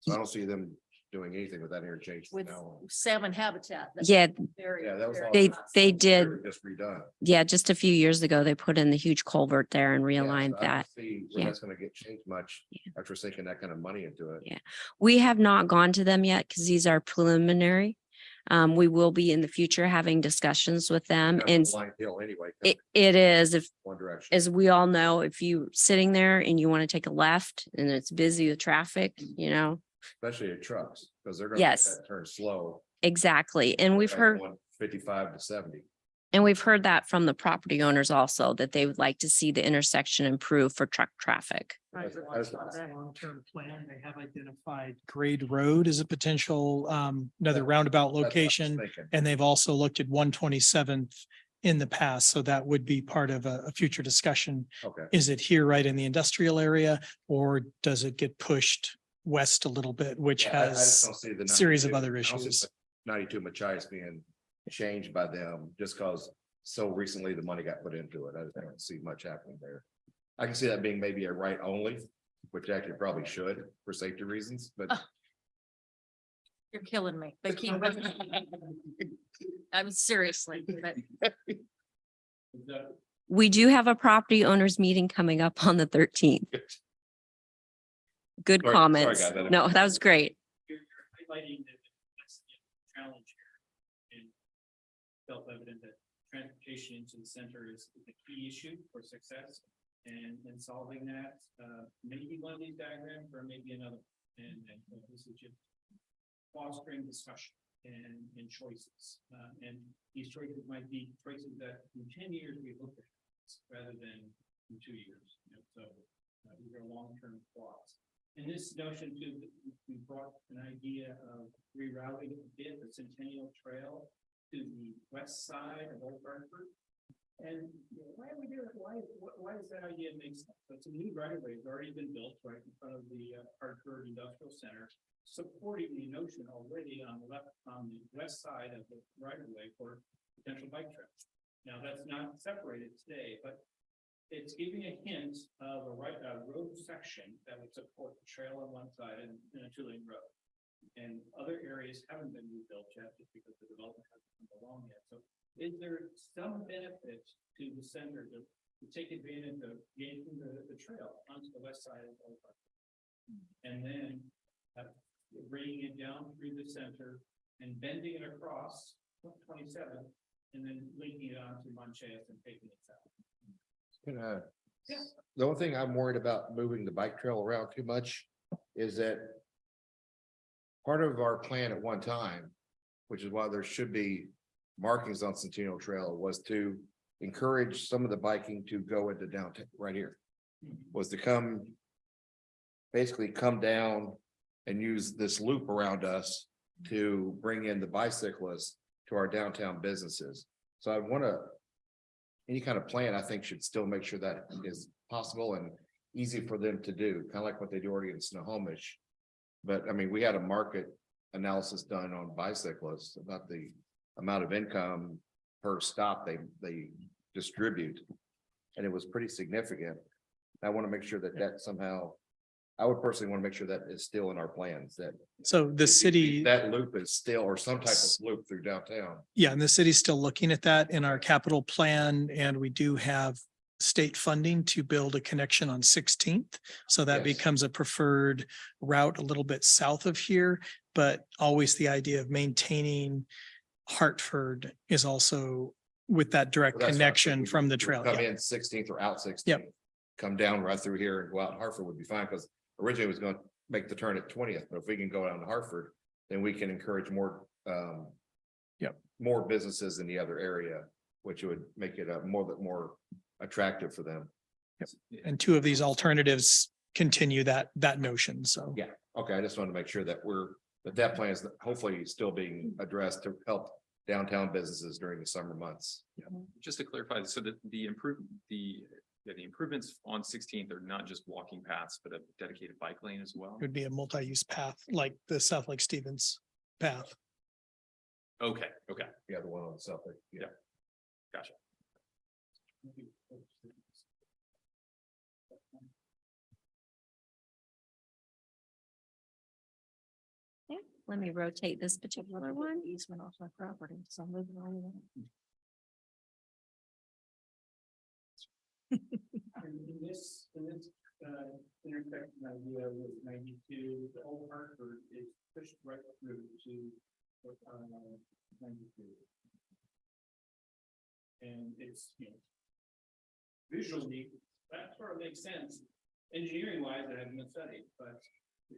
So I don't see them doing anything with that interchange from With now on. salmon habitat. That's Yeah, very, Yeah, that was very- all. they did. Just redone. Yeah, just a few years ago, they put in the huge culvert there and Yeah, realigned so I don't that. see where Yeah. that's gonna get changed much after sinking that kind of money into it. Yeah. We have not gone to them yet because these are preliminary. We will be in the future having discussions with them, That's a and blind hill anyway, it is, if, one direction. as we all know, if you sitting there and you want to take a left and it's busy with traffic, you know, Especially at trucks, because they're gonna Yes. make that turn slow. exactly. And we've like heard, going 55 to 70. and we've heard that from the property owners also, that they would like to see the intersection improve for truck traffic. Long-term plan, they have identified Grade Road as a potential, another roundabout That's what I was location. thinking. And they've also looked at 127th in the past, so that would be part of a future discussion. Okay. Is it here right in the industrial area, or does it get pushed west a little bit, which Yeah, I just has don't see the series of 92 other I don't see issues. the 92 Machias being changed by them just because so recently the money got put into it. I don't see much happening there. I can see that being maybe a right only, which actually probably should for safety reasons, but You're killing me, but keep. I'm seriously, but Is that- We do have a property owners meeting coming up on the 13th. Good Sorry, comments. guys, I didn't- No, that was great. you're highlighting that that's the challenge here. And self-evident that transportation into the center is the key issue for success. And solving that, maybe one of these diagrams or maybe another. And so this is just fostering discussion and choices. And these choices might be choices that in 10 years we look at rather than in 2 years. You know, so these are long-term thoughts. And this notion too, we brought an idea of rerouting a bit the Centennial Trail to the west side of Old Hartford. And why are we doing it? Why does that idea make sense? It's a new right of way, it's already been built right in front of the Hartford Industrial Center, supporting the notion already on the west side of the right of way for potential bike trails. Now, that's not separated today, but it's giving a hint of a road section that would support the trail on one side and a two-lane road. And other areas haven't been rebuilt yet just because the development hasn't come along yet. So is there some benefit to the center to take advantage of gaining the trail onto the west side of the park? And then bringing it down through the center and bending it across 27 and then linking it onto Manchas and taking it south. Yeah. The only thing I'm worried about moving the bike trail around too much is that part of our plan at one time, which is why there should be markings on Centennial Trail, was to encourage some of the biking to go into downtown right here, was to basically come down and use this loop around us to bring in the bicyclists to our downtown businesses. So I want to, any kind of plan, I think, should still make sure that is possible and easy for them to do, kind of like what they do already in Snohomish. But I mean, we had a market analysis done on bicyclists about the amount of income per stop they distribute. And it was pretty significant. I want to make sure that somehow, I would personally want to make sure that is still in our plans, that So the city, that loop is still, or some type of loop through downtown. yeah, and the city's still looking at that in our capital plan, and we do have state funding to build a connection on 16th. So that Yes. becomes a preferred route a little bit south of here, but always the idea of maintaining Hartford is also with that direct Well, that's what I connection think. from the We'd trail. Come Yeah. in 16th or out 16th. Come down right through here and go out Hartford would be fine, because originally it was going to make the turn at 20th, but if we can go down to Hartford, then we can encourage more more businesses in the other area, which would make it more attractive for them. And two of these alternatives continue that notion. So. Yeah, okay, I just wanted to make sure that that plan is hopefully still being addressed to help downtown businesses during the summer months. Just to clarify, so that the improvements on 16th are not just walking paths, but a dedicated bike lane as well? It would be a multi-use path like the South Lake Stevens path. Okay, Yeah, the one on the south. Yeah. gotcha. Let me rotate this particular one. Easement off my property, so I'm moving on. And in this intersection idea with 92, the old Hartford is pushed right through to 92. And it's, visually, that sort of makes sense. Engineering wise, I haven't studied, but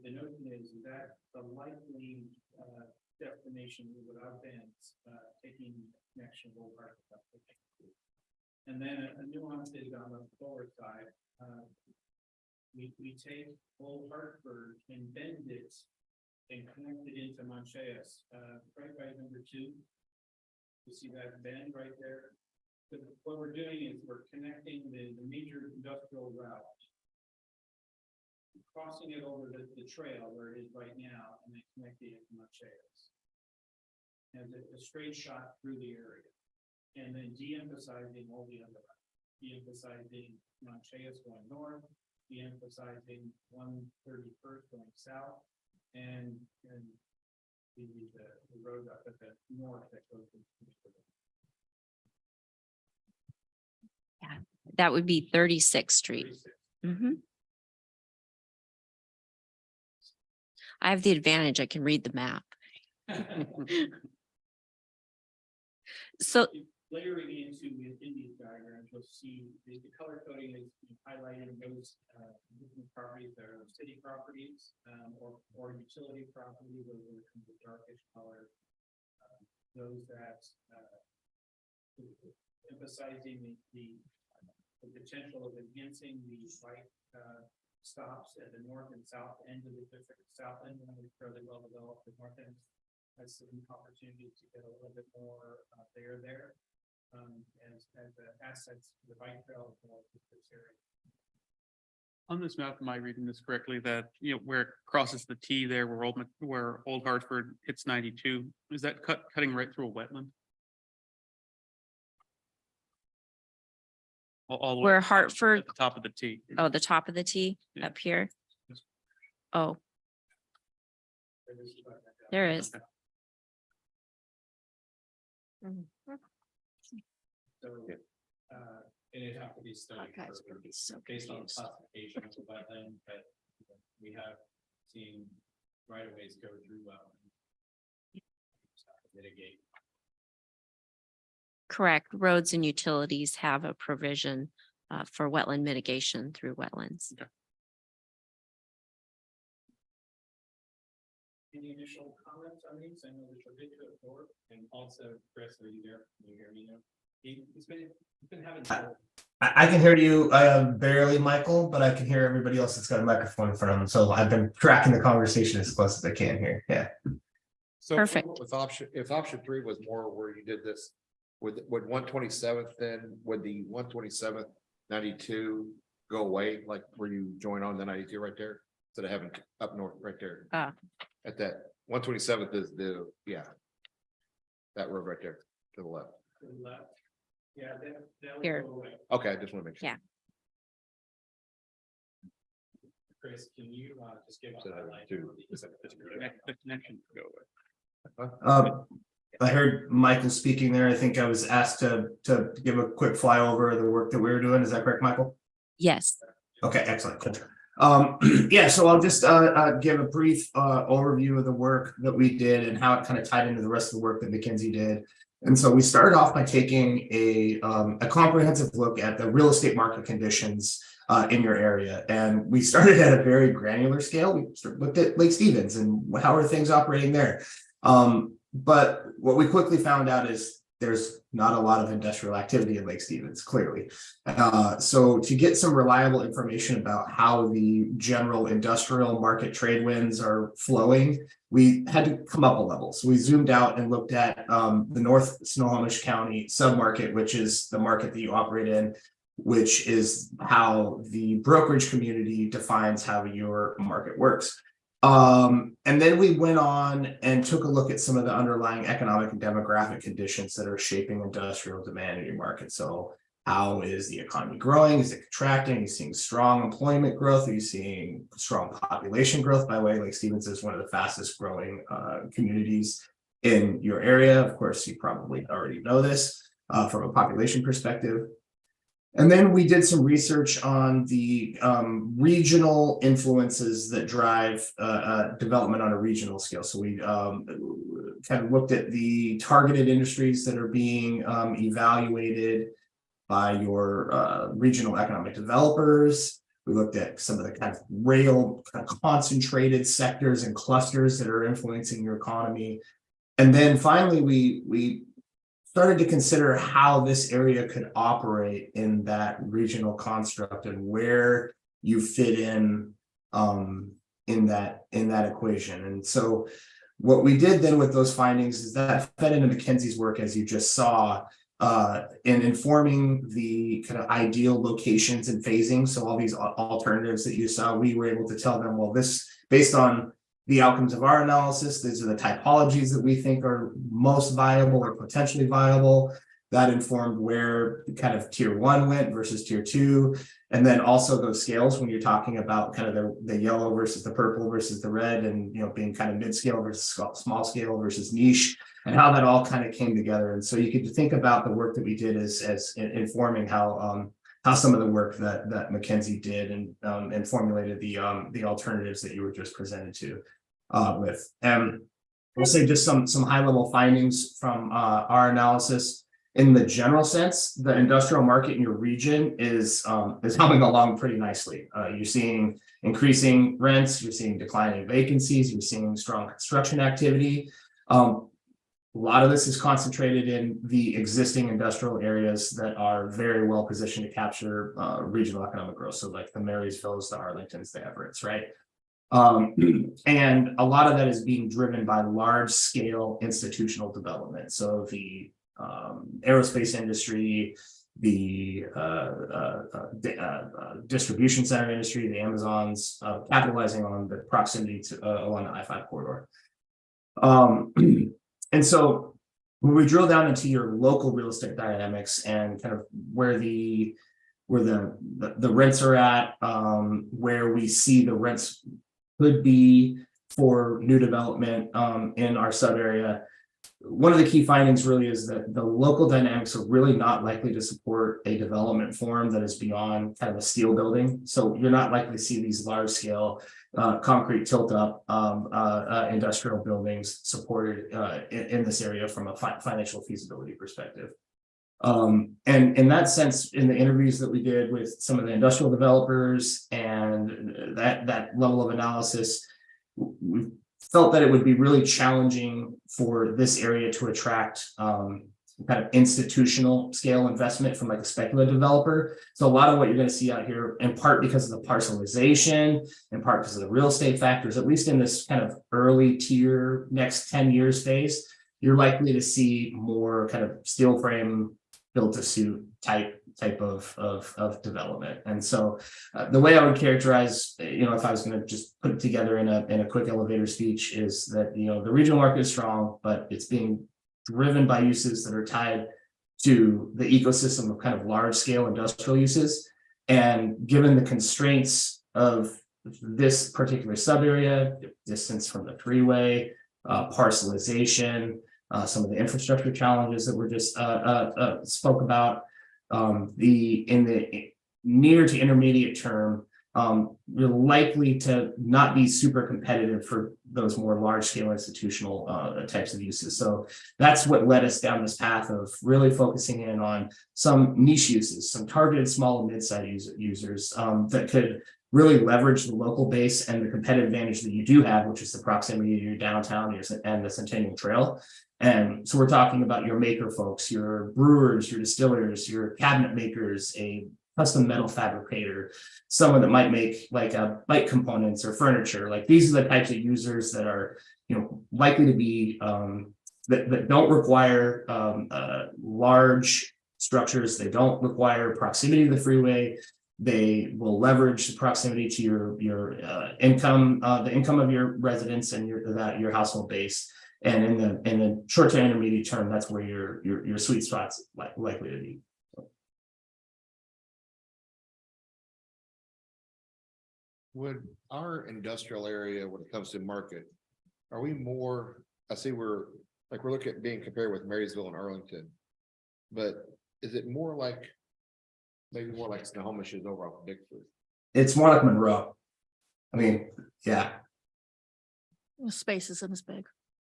the notion is that the likely destination without bends, taking connection of old Hartford. And then a nuance is on the forward side. We take Old Hartford and bend it and connect it into Manchas, right by number 2. You see that bend right there? So what we're doing is we're connecting the major industrial route, crossing it over the trail where it is right now, and then connecting it to Manchas. And a straight shot through the area. And then de-emphasizing all the other, de-emphasizing Manchas going north, de-emphasizing 131st going south, and the road up at the north that goes to. That would be 36th Street. 36. Mhm. I have the advantage, I can read the map. So Layering into these diagrams, you'll see the color coding is highlighting those different properties that are city properties or utility property, where we're kind of darkish color. Those that emphasizing the potential of enhancing the bike stops at the north and south end of the district. South end is fairly well developed. The north end has some opportunity to get a little bit more there. as the assets, the bike trail. On this map, am I reading this correctly, that, you know, where it crosses the T there, where Old Hartford hits 92, is that cutting right through a wetland? All the way Where at Hartford, the top of the T. oh, the top of the T Yeah. up here. Oh, there is. So, it'd have to be studied. Guys are further gonna be so Based on confused. classification of the wetland, but we have seen right of ways go through wetland. Mitigate. Correct. Roads and utilities have a provision for wetland mitigation through wetlands. Any initial comments on these? I know that you're big to absorb, and also Chris, are you there? Can you hear me now? He's been having. I can hear you barely, Michael, but I can hear everybody else that's got a microphone in front of them. So I've been tracking the conversation as close as I can here. Yeah. So Perfect. with option, if option 3 was more where you did this, would 127th then, would the 127th 92 go away, like where you join on the 92 right there? Instead of having up north right there. At that 127th is the, yeah. That road right there to the left. To the left. Yeah, that would Here. go away. Okay, I just want to make sure. Yeah. Chris, can you just give us So a that highlight? two. The connection would go away. I heard Michael speaking there. I think I was asked to give a quick flyover of the work that we were doing. Is that correct, Michael? Yes. Okay, excellent. Cool. Yeah, so I'll just give a brief overview of the work that we did and how it kind of tied into the rest of the work that McKinsey did. And so we started off by taking a comprehensive look at the real estate market conditions in your area. And we started at a very granular scale. We looked at Lake Stevens and how are things operating there. But what we quickly found out is there's not a lot of industrial activity in Lake Stevens, clearly. So to get some reliable information about how the general industrial market trade winds are flowing, we had to come up a level. So we zoomed out and looked at the North Snohomish County submarket, which is the market that you operate in, which is how the brokerage community defines how your market works. And then we went on and took a look at some of the underlying economic and demographic conditions that are shaping industrial demand in your market. So how is the economy growing? Is it contracting? Are you seeing strong employment growth? Are you seeing strong population growth? By the way, Lake Stevens is one of the fastest growing communities in your area. Of course, you probably already know this from a population perspective. And then we did some research on the regional influences that drive development on a regional scale. So we kind of looked at the targeted industries that are being evaluated by your regional economic developers. We looked at some of the kind of rail kind of concentrated sectors and clusters that are influencing your economy. And then finally, we started to consider how this area could operate in that regional construct and where you fit in that equation. And so what we did then with those findings is that fed into McKinsey's work, as you just saw, in informing the kind of ideal locations and phasing. So all these alternatives that you saw, we were able to tell them, well, this, based on the outcomes of our analysis, these are the typologies that we think are most viable or potentially viable. That informed where kind of tier 1 went versus tier 2. And then also those scales when you're talking about kind of the yellow versus the purple versus the red, and being kind of mid-scale versus small scale versus niche, and how that all kind of came together. And so you could think about the work that we did as informing how some of the work that McKinsey did and formulated the alternatives that you were just presented to with. And we'll say just some high level findings from our analysis. In the general sense, the industrial market in your region is humming along pretty nicely. You're seeing increasing rents, you're seeing declining vacancies, you're seeing strong construction activity. A lot of this is concentrated in the existing industrial areas that are very well positioned to capture regional economic growth. So like the Marysvilles, the Arlingtons, the Everetts, right? And a lot of that is being driven by large scale institutional development. So the aerospace industry, the distribution center industry, the Amazons, capitalizing on the proximity to along the I-5 corridor. And so when we drill down into your local real estate dynamics and kind of where the rents are at, where we see the rents could be for new development in our sub area. One of the key findings really is that the local dynamics are really not likely to support a development form that is beyond kind of a steel building. So you're not likely to see these large scale concrete tilt up industrial buildings supported in this area from a financial feasibility perspective. And in that sense, in the interviews that we did with some of the industrial developers and that level of analysis, we felt that it would be really challenging for this area to attract kind of institutional scale investment from like a speculative developer. So a lot of what you're going to see out here, in part because of the parcelization, in part because of the real estate factors, at least in this kind of early tier next 10 years phase, you're likely to see more kind of steel frame built to suit type of development. And so the way I would characterize, if I was going to just put it together in a quick elevator speech, is that, the regional market is strong, but it's being driven by uses that are tied to the ecosystem of kind of large scale industrial uses. And given the constraints of this particular sub area, distance from the freeway, parcelization, some of the infrastructure challenges that were just spoke about, in the near to intermediate term, you're likely to not be super competitive for those more large scale institutional types of uses. So that's what led us down this path of really focusing in on some niche uses, some targeted small and mid-sized users that could really leverage the local base and the competitive advantage that you do have, which is the proximity to your downtown and the Centennial Trail. And so we're talking about your maker folks, your brewers, your distillers, your cabinet makers, a custom metal fabricator, someone that might make like bike components or furniture. Like these are the types of users that are, likely to be that don't require large structures. They don't require proximity to the freeway. They will leverage the proximity to your income, the income of your residents and your household base. And in the short to intermediate term, that's where your sweet spot's likely to be. Would our industrial area, when it comes to market, are we more, I see we're looking at being compared with Marysville and Arlington, but is it more like, maybe more like Snohomish is over off Bickford? It's more like Monroe. I mean, yeah. The space isn't as big.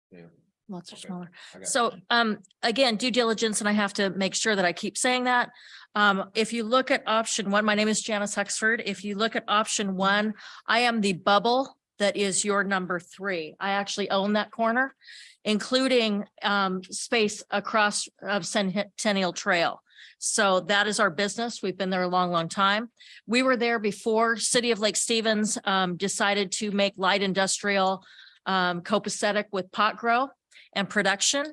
Yeah. Lots are Okay. smaller. I got So again, due diligence, and I have to make sure that I keep saying that. If you look at option one, my name is Janice Huxford. If you look at option one, I am the bubble that is your number 3. I actually own that corner, including space across of Centennial Trail. So that is our business. We've been there a long, long time. We were there before City of Lake Stevens decided to make light industrial copacetic with pot grow and production.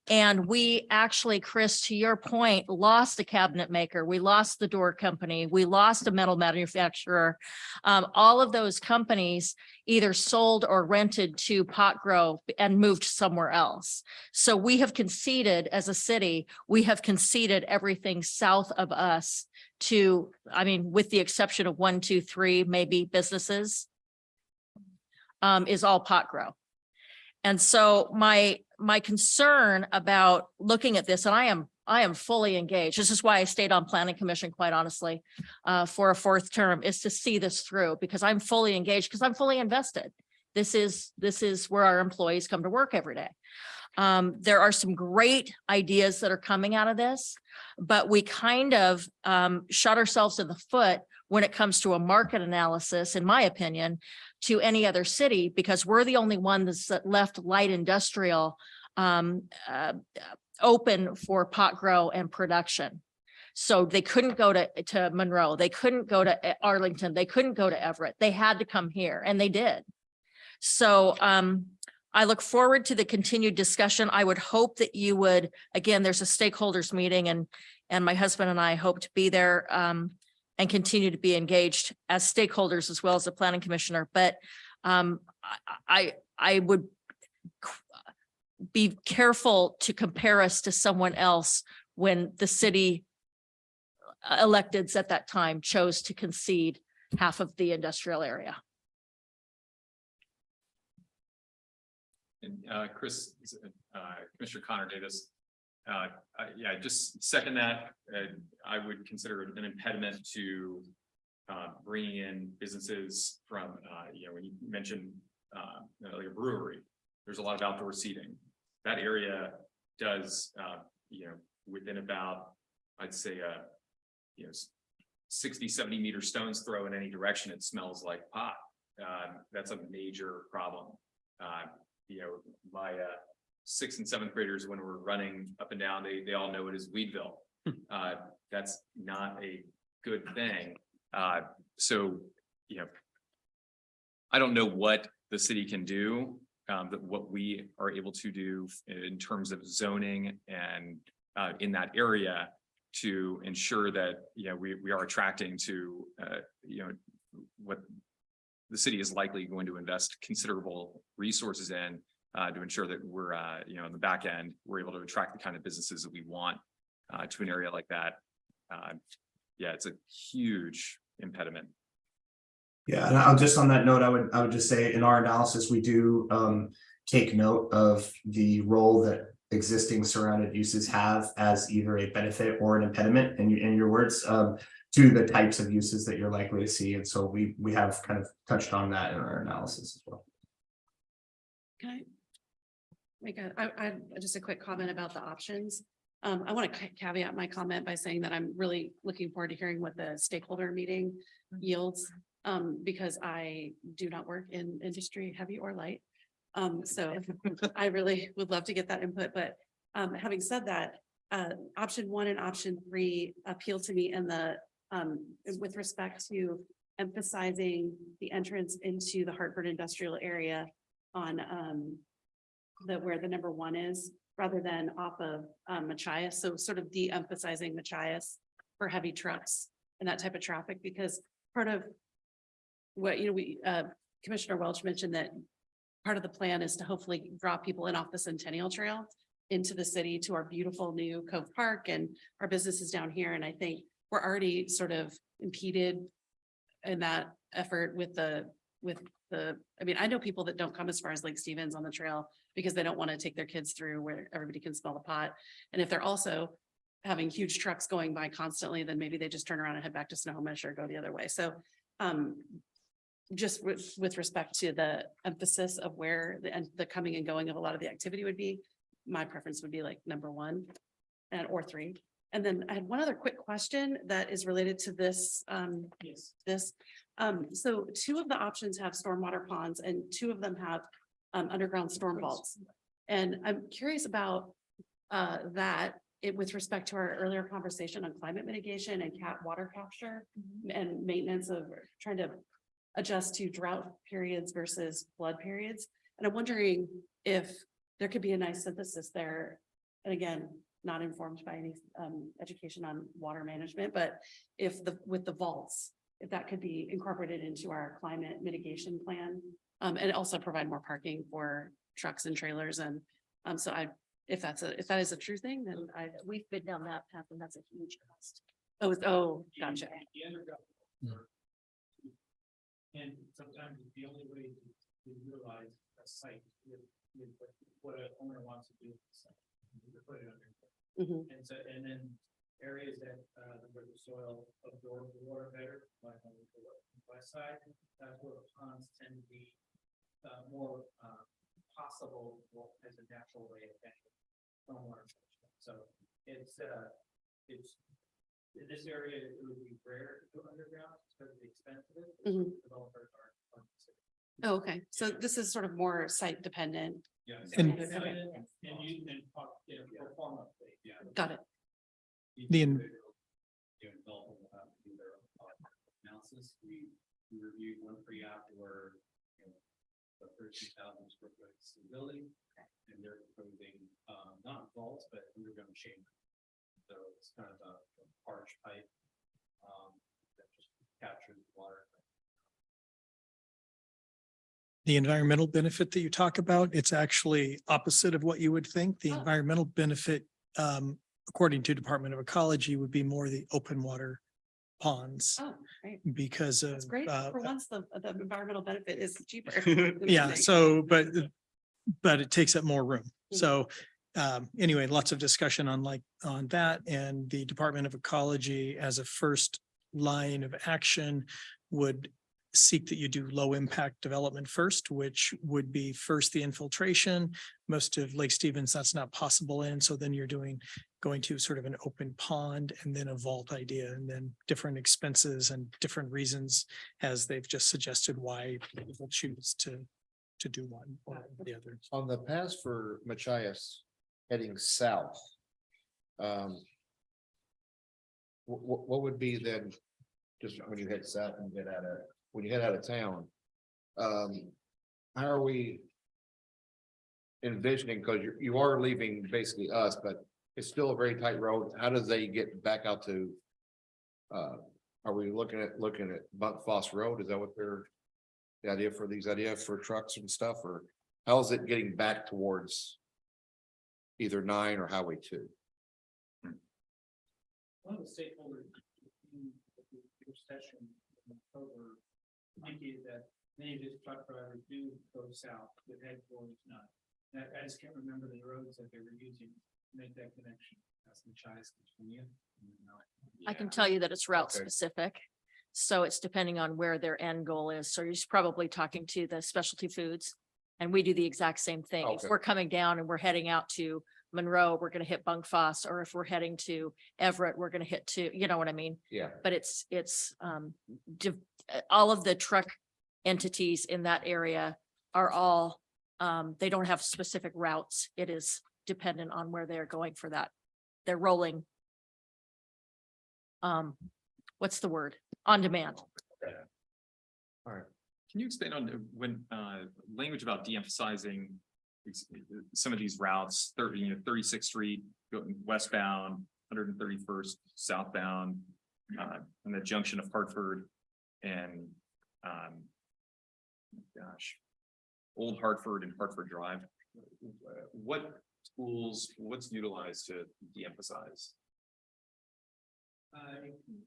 And we actually, Chris, to your point, lost a cabinet maker. We lost the door company. We lost a metal manufacturer. All of those companies either sold or rented to pot grow and moved somewhere else. So we have conceded as a city, we have conceded everything south of us to, with the exception of 1, 2, 3, maybe businesses, is all pot grow. And so my concern about looking at this, and I am fully engaged. This is why I stayed on Planning Commission, quite honestly, for a 4th term, is to see this through, because I'm fully engaged, because I'm fully invested. This is where our employees come to work every day. There are some great ideas that are coming out of this, but we kind of shot ourselves in the foot when it comes to a market analysis, in my opinion, to any other city, because we're the only one that's left light industrial open for pot grow and production. So they couldn't go to Monroe. They couldn't go to Arlington. They couldn't go to Everett. They had to come here, and they did. So I look forward to the continued discussion. I would hope that you would, again, there's a stakeholders meeting and my husband and I hope to be there and continue to be engaged as stakeholders as well as the planning commissioner. But I would be careful to compare us to someone else when the city electeds at that time chose to concede half of the industrial area. And Chris, Commissioner Connor Davis, yeah, just second that. I would consider it an impediment to bringing in businesses from, when you mentioned like a brewery, there's a lot of outdoor seating. That area does, within about, I'd say, 60, 70 meter stones throw in any direction, it smells like pot. That's a major problem. My 6th and 7th graders, when we're running up and down, they all know it as Weedville. That's not a good thing. So, I don't know what the city can do, but what we are able to do in terms of zoning and in that area to ensure that, we are attracting to, what the city is likely going to invest considerable resources in to ensure that we're, on the back end, we're able to attract the kind of businesses that we want to an area like that. Yeah, it's a huge impediment. Yeah, and I'll just on that note, I would just say in our analysis, we do take note of the role that existing surrounded uses have as either a benefit or an impediment in your words to the types of uses that you're likely to see. And so we have kind of touched on that in our analysis as well. Can I make I just a quick comment about the options? I want to caveat my comment by saying that I'm really looking forward to hearing what the stakeholder meeting yields, because I do not work in industry, heavy or light. So I really would love to get that input, but having said that, option 1 and option 3 appeal to me in the with respect to emphasizing the entrance into the Hartford industrial area on where the number 1 is, rather than off of Machias. So sort of de-emphasizing Machias for heavy trucks and that type of traffic, because part of what, Commissioner Welch mentioned that part of the plan is to hopefully draw people in off the Centennial Trail into the city to our beautiful new Cove Park and our businesses down here. And I think we're already sort of impeded in that effort with I know people that don't come as far as Lake Stevens on the trail because they don't want to take their kids through where everybody can smell the pot. And if they're also having huge trucks going by constantly, then maybe they just turn around and head back to Snohomish or go the other way. So just with respect to the emphasis of where the coming and going of a lot of the activity would be, my preference would be like number 1 or 3. And then I had one other quick question that is related to this. So 2 of the options have stormwater ponds and 2 of them have underground storm vaults. And I'm curious about that with respect to our earlier conversation on climate mitigation and water capture and maintenance of trying to adjust to drought periods versus flood periods. And I'm wondering if there could be a nice synthesis there. And again, not informed by any education on water management, but if with the vaults, if that could be incorporated into our climate mitigation plan, and also provide more parking for trucks and trailers. And if that is a true thing, then We've been down that path and that's a huge cost. Gotcha. And sometimes the only way to realize a site with what an owner wants to do with the site, to put it under. And then areas that where the soil absorbs the water better, like on the west side, that's where ponds tend to be more possible as a natural way of getting stormwater. So it's in this area, it would be rare to go underground because of the expense of it. Developers are. Oh, okay. So this is sort of more site dependent. Yeah. And- Got it. Analysis, we reviewed one pre-op where the 13,000 square foot existing building. And they're proposing, not vaults, but underground chamber. So it's kind of a arch pipe, that just captures water. The environmental benefit that you talk about, it's actually opposite of what you would think. The Oh. environmental benefit, according to Department of Ecology, would be more the open water ponds Oh, great. because of. That's great. For once, the environmental benefit is cheaper. Yeah, so, but it takes up more room. Mhm. So, anyway, lots of discussion on that, and the Department of Ecology as a first line of action would seek that you do low impact development first, which would be first the infiltration. Most of Lake Stevens, that's not possible in, so then you're going to sort of an open pond and then a vault idea, and then different expenses and different reasons as they've just suggested why people choose to do one or the other. On the pass for Machias heading south. What would be then, just when you head south and when you head out of town? How are we envisioning, because you are leaving basically us, but it's still a very tight road. How does they get back out to? Are we looking at Bunkfoss Road? Is that what the idea for trucks and stuff, or how is it getting back towards either 9 or Highway 2? One of the stakeholders in the session in October indicated that many of his truck drivers do go south with head towards 9. And I just can't remember the roads that they were using to make that connection. That's Machias, Virginia. I can tell you that it's route Okay. specific. So it's depending on where their end goal is. So you're probably talking to the specialty foods. And we do the exact same thing. If Okay. we're coming down and we're heading out to Monroe, we're gonna hit Bunkfoss, or if we're heading to Everett, we're gonna hit to, you know what I mean? Yeah. But it's all of the truck entities in that area are all, they don't have specific routes. It is dependent on where they're going for that. They're rolling. What's the word? On demand. Can you expand on when language about de-emphasizing some of these routes, 36th Street going westbound, 131st southbound, and the junction of Hartford and Old Hartford and Hartford Drive. What tools, what's utilized to de-emphasize?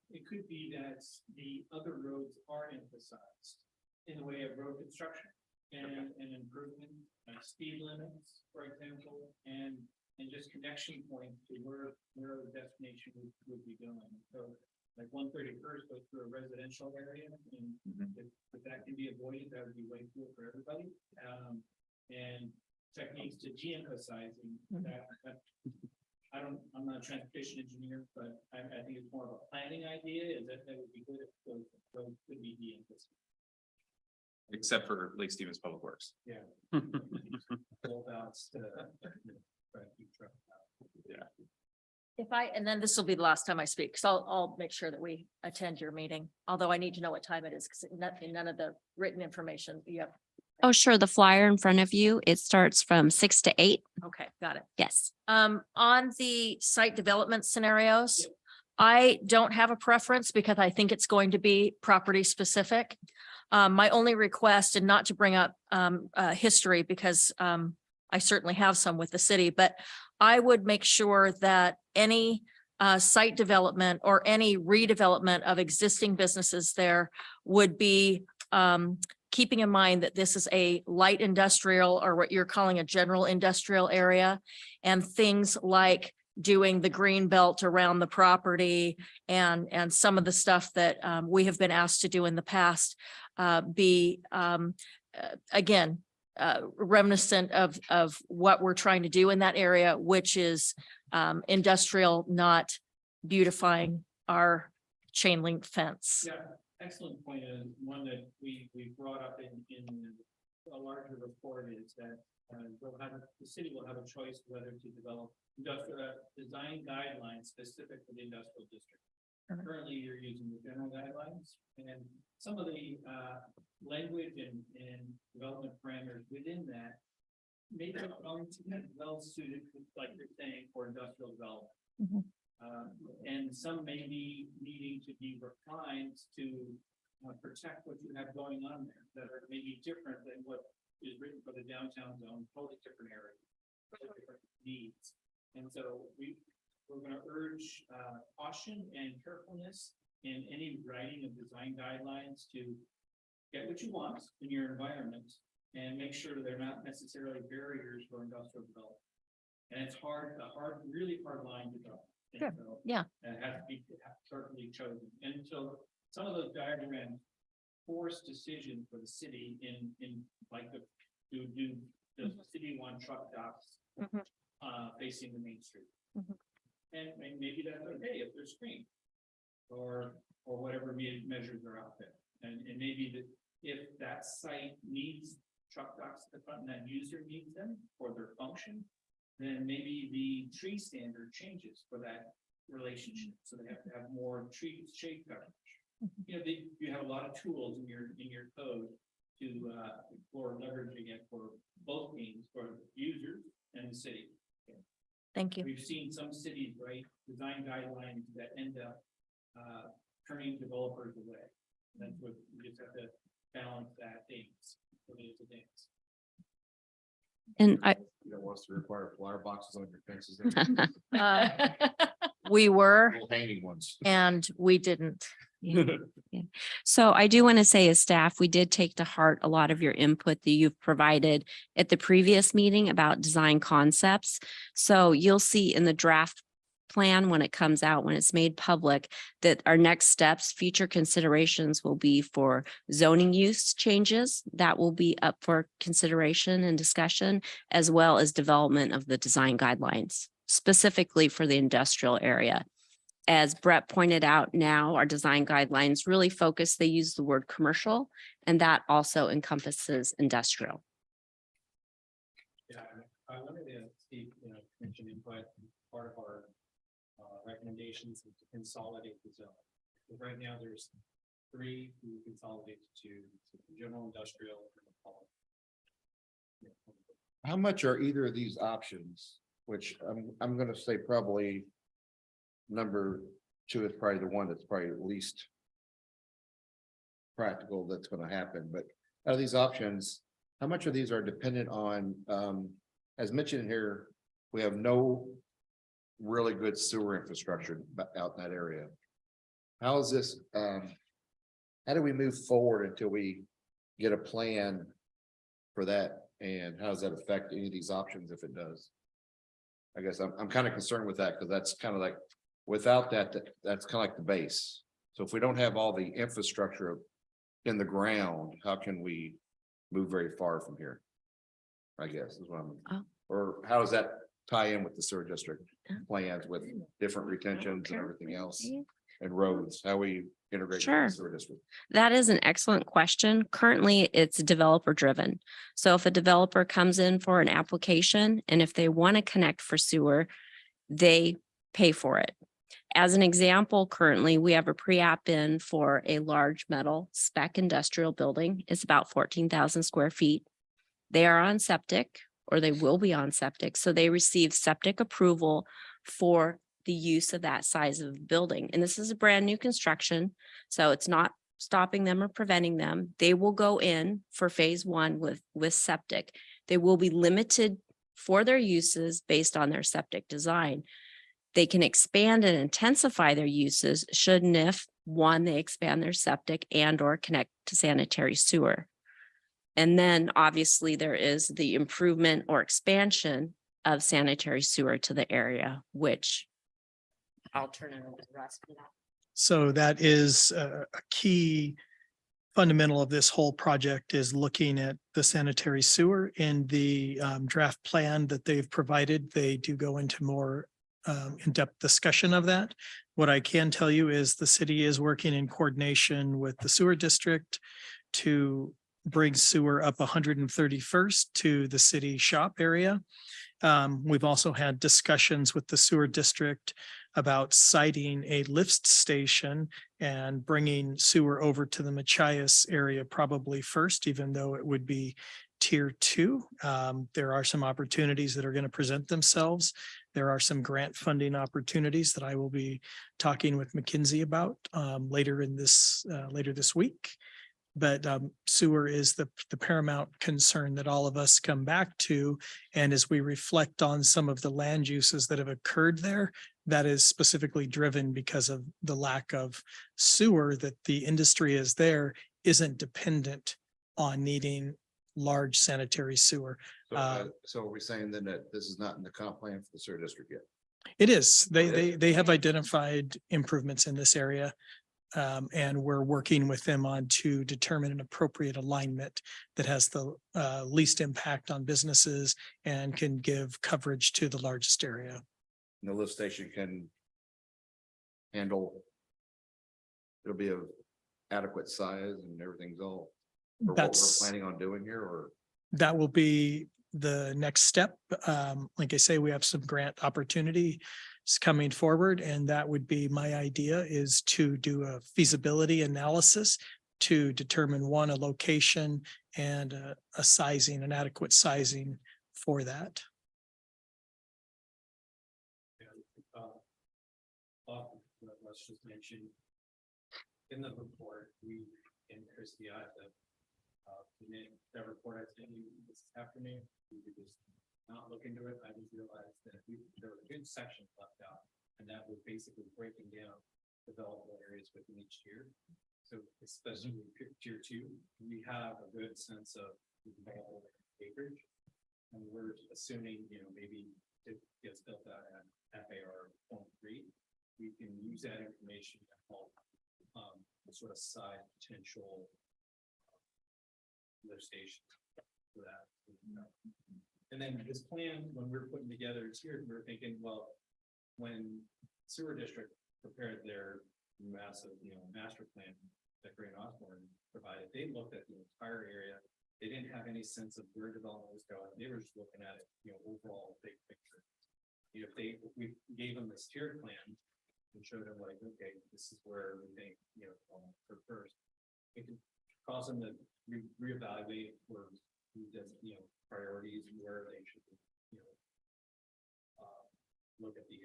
It could be that the other roads are emphasized in the way of road construction and improvement, speed limits, for example, and just connection points to where the destination would be going. So like 131st goes through a residential area, and if that can be avoided, that would be way cool for everybody. And techniques to de-emphasizing that. I'm not a transportation engineer, but I think it's more of a planning idea, is that would be good if those roads could be de-emphasized. Except for Lake Stevens Public Works. Yeah. Full balance to try to keep track. And then this will be the last time I speak, because I'll make sure that we attend your meeting, although I need to know what time it is, because none of the written information you have. Oh, sure. The flyer in front of you, it starts from 6 to 8. Okay, got it. Yes. On the site development scenarios, I don't have a preference because I think it's going to be property specific. My only request, and not to bring up history, because I certainly have some with the city, but I would make sure that any site development or any redevelopment of existing businesses there would be keeping in mind that this is a light industrial, or what you're calling a general industrial area, and things like doing the green belt around the property and some of the stuff that we have been asked to do in the past be again reminiscent of what we're trying to do in that area, which is industrial, not beautifying our chain link fence. Yeah, excellent point, and one that we brought up in a larger report is that the city will have a choice whether to develop industrial design guidelines specific for the industrial district. Currently, you're using the general guidelines and some of the language and development parameters within that may be well suited, like you're saying, for industrial development. Mhm. And some may be needing to be refined to protect what you have going on there that are maybe different than what is written for the downtown zone, totally different area, totally different needs. And so we're going to urge caution and carefulness in any writing of design guidelines to get what you want in your environment and make sure they're not necessarily barriers for industrial development. And it's really hard line to draw. Sure. Yeah. And it has to be carefully chosen. And so some of those diagrams force decision for the city in like the city one truck docks Mhm. facing the main street. Mhm. And maybe that's okay if they're screened or whatever measures are out there. And maybe that if that site needs truck docks at the front and that user needs them for their function, then maybe the tree standard changes for that relationship. So they have to have more tree shade coverage. You know, you have a lot of tools in your code to for leveraging it for both means, for users and the city. Thank you. We've seen some cities write design guidelines that end up turning developers away. That's what we just have to balance that dance. And I, You don't want us to require flyer boxes on your fences, We were, little hanging ones. and we didn't. so I do want to say as staff, we did take to heart a lot of your input that you've provided at the previous meeting about design concepts. So you'll see in the draft plan when it comes out, when it's made public, that our next steps, future considerations will be for zoning use changes that will be up for consideration and discussion, as well as development of the design guidelines, specifically for the industrial area. As Brett pointed out, now our design guidelines really focus, they use the word commercial, and that also encompasses industrial. Yeah, I wanted to see, mention input, part of our recommendations is to consolidate the zone. But right now, there's 3 who consolidate to general industrial. How much are either of these options, which I'm gonna say probably number 2 is probably the one that's probably the least practical that's gonna happen, but out of these options, how much of these are dependent on, as mentioned here, we have no really good sewer infrastructure out in that area. How is this, how do we move forward until we get a plan for that? And how does that affect any of these options if it does? I guess I'm kind of concerned with that because that's kind of like, without that, that's kind of like the base. So if we don't have all the infrastructure in the ground, how can we move very far from here? I guess is what I'm, or how does that tie in with the sewer district plans with different retentions and everything else and roads, how we integrate with the sewer district? That is an excellent question. Currently, it's developer driven. So if a developer comes in for an application and if they want to connect for sewer, they pay for it. As an example, currently, we have a pre-app in for a large metal spec industrial building. It's about 14,000 square feet. They are on septic, or they will be on septic. So they receive septic approval for the use of that size of building. And this is a brand new construction. So it's not stopping them or preventing them. They will go in for phase 1 with septic. They will be limited for their uses based on their septic design. They can expand and intensify their uses should and if, 1, they expand their septic and or connect to sanitary sewer. And then obviously there is the improvement or expansion of sanitary sewer to the area, which I'll turn it over to Russ for that. So that is a key fundamental of this whole project is looking at the sanitary sewer in the draft plan that they've provided. They do go into more in-depth discussion of that. What I can tell you is the city is working in coordination with the sewer district to bring sewer up 131st to the city shop area. We've also had discussions with the sewer district about siting a lift station and bringing sewer over to the Machias area probably first, even though it would be tier 2. There are some opportunities that are going to present themselves. There are some grant funding opportunities that I will be talking with McKinsey about later this week. But sewer is the paramount concern that all of us come back to. And as we reflect on some of the land uses that have occurred there, that is specifically driven because of the lack of sewer, that the industry is there isn't dependent on needing large sanitary sewer. So are we saying then that this is not in the comp plan for the sewer district yet? It is. They have identified improvements in this area. And we're working with them on to determine an appropriate alignment that has the least impact on businesses and can give coverage to the largest area. And the lift station can handle. It'll be of adequate size and everything's all. For what we're That's, planning on doing here, or that will be the next step. Like I say, we have some grant opportunity coming forward, and that would be my idea, is to do a feasibility analysis to determine a location and a sizing, an adequate sizing for that. Let's just mention in the report, we, and Christie, that report I sent you this afternoon, we could just not look into it. I just realized that there were good sections left out, and that was basically breaking down developable areas within each tier. So especially tier 2, we have a good sense of developable acreage. And we're assuming, maybe it gets built out at FAR 0.3. We can use that information to help sort of side potential lift station for that. And then this plan, when we're putting together here, we're thinking, well, when sewer district prepared their massive, master plan that Grant Osborne provided, they looked at the entire area. They didn't have any sense of where development was going. They were just looking at it, overall big picture. If we gave them this tiered plan and showed them like, okay, this is where we think, for first, it could cause them to reevaluate where who does, priorities, where they should, look at the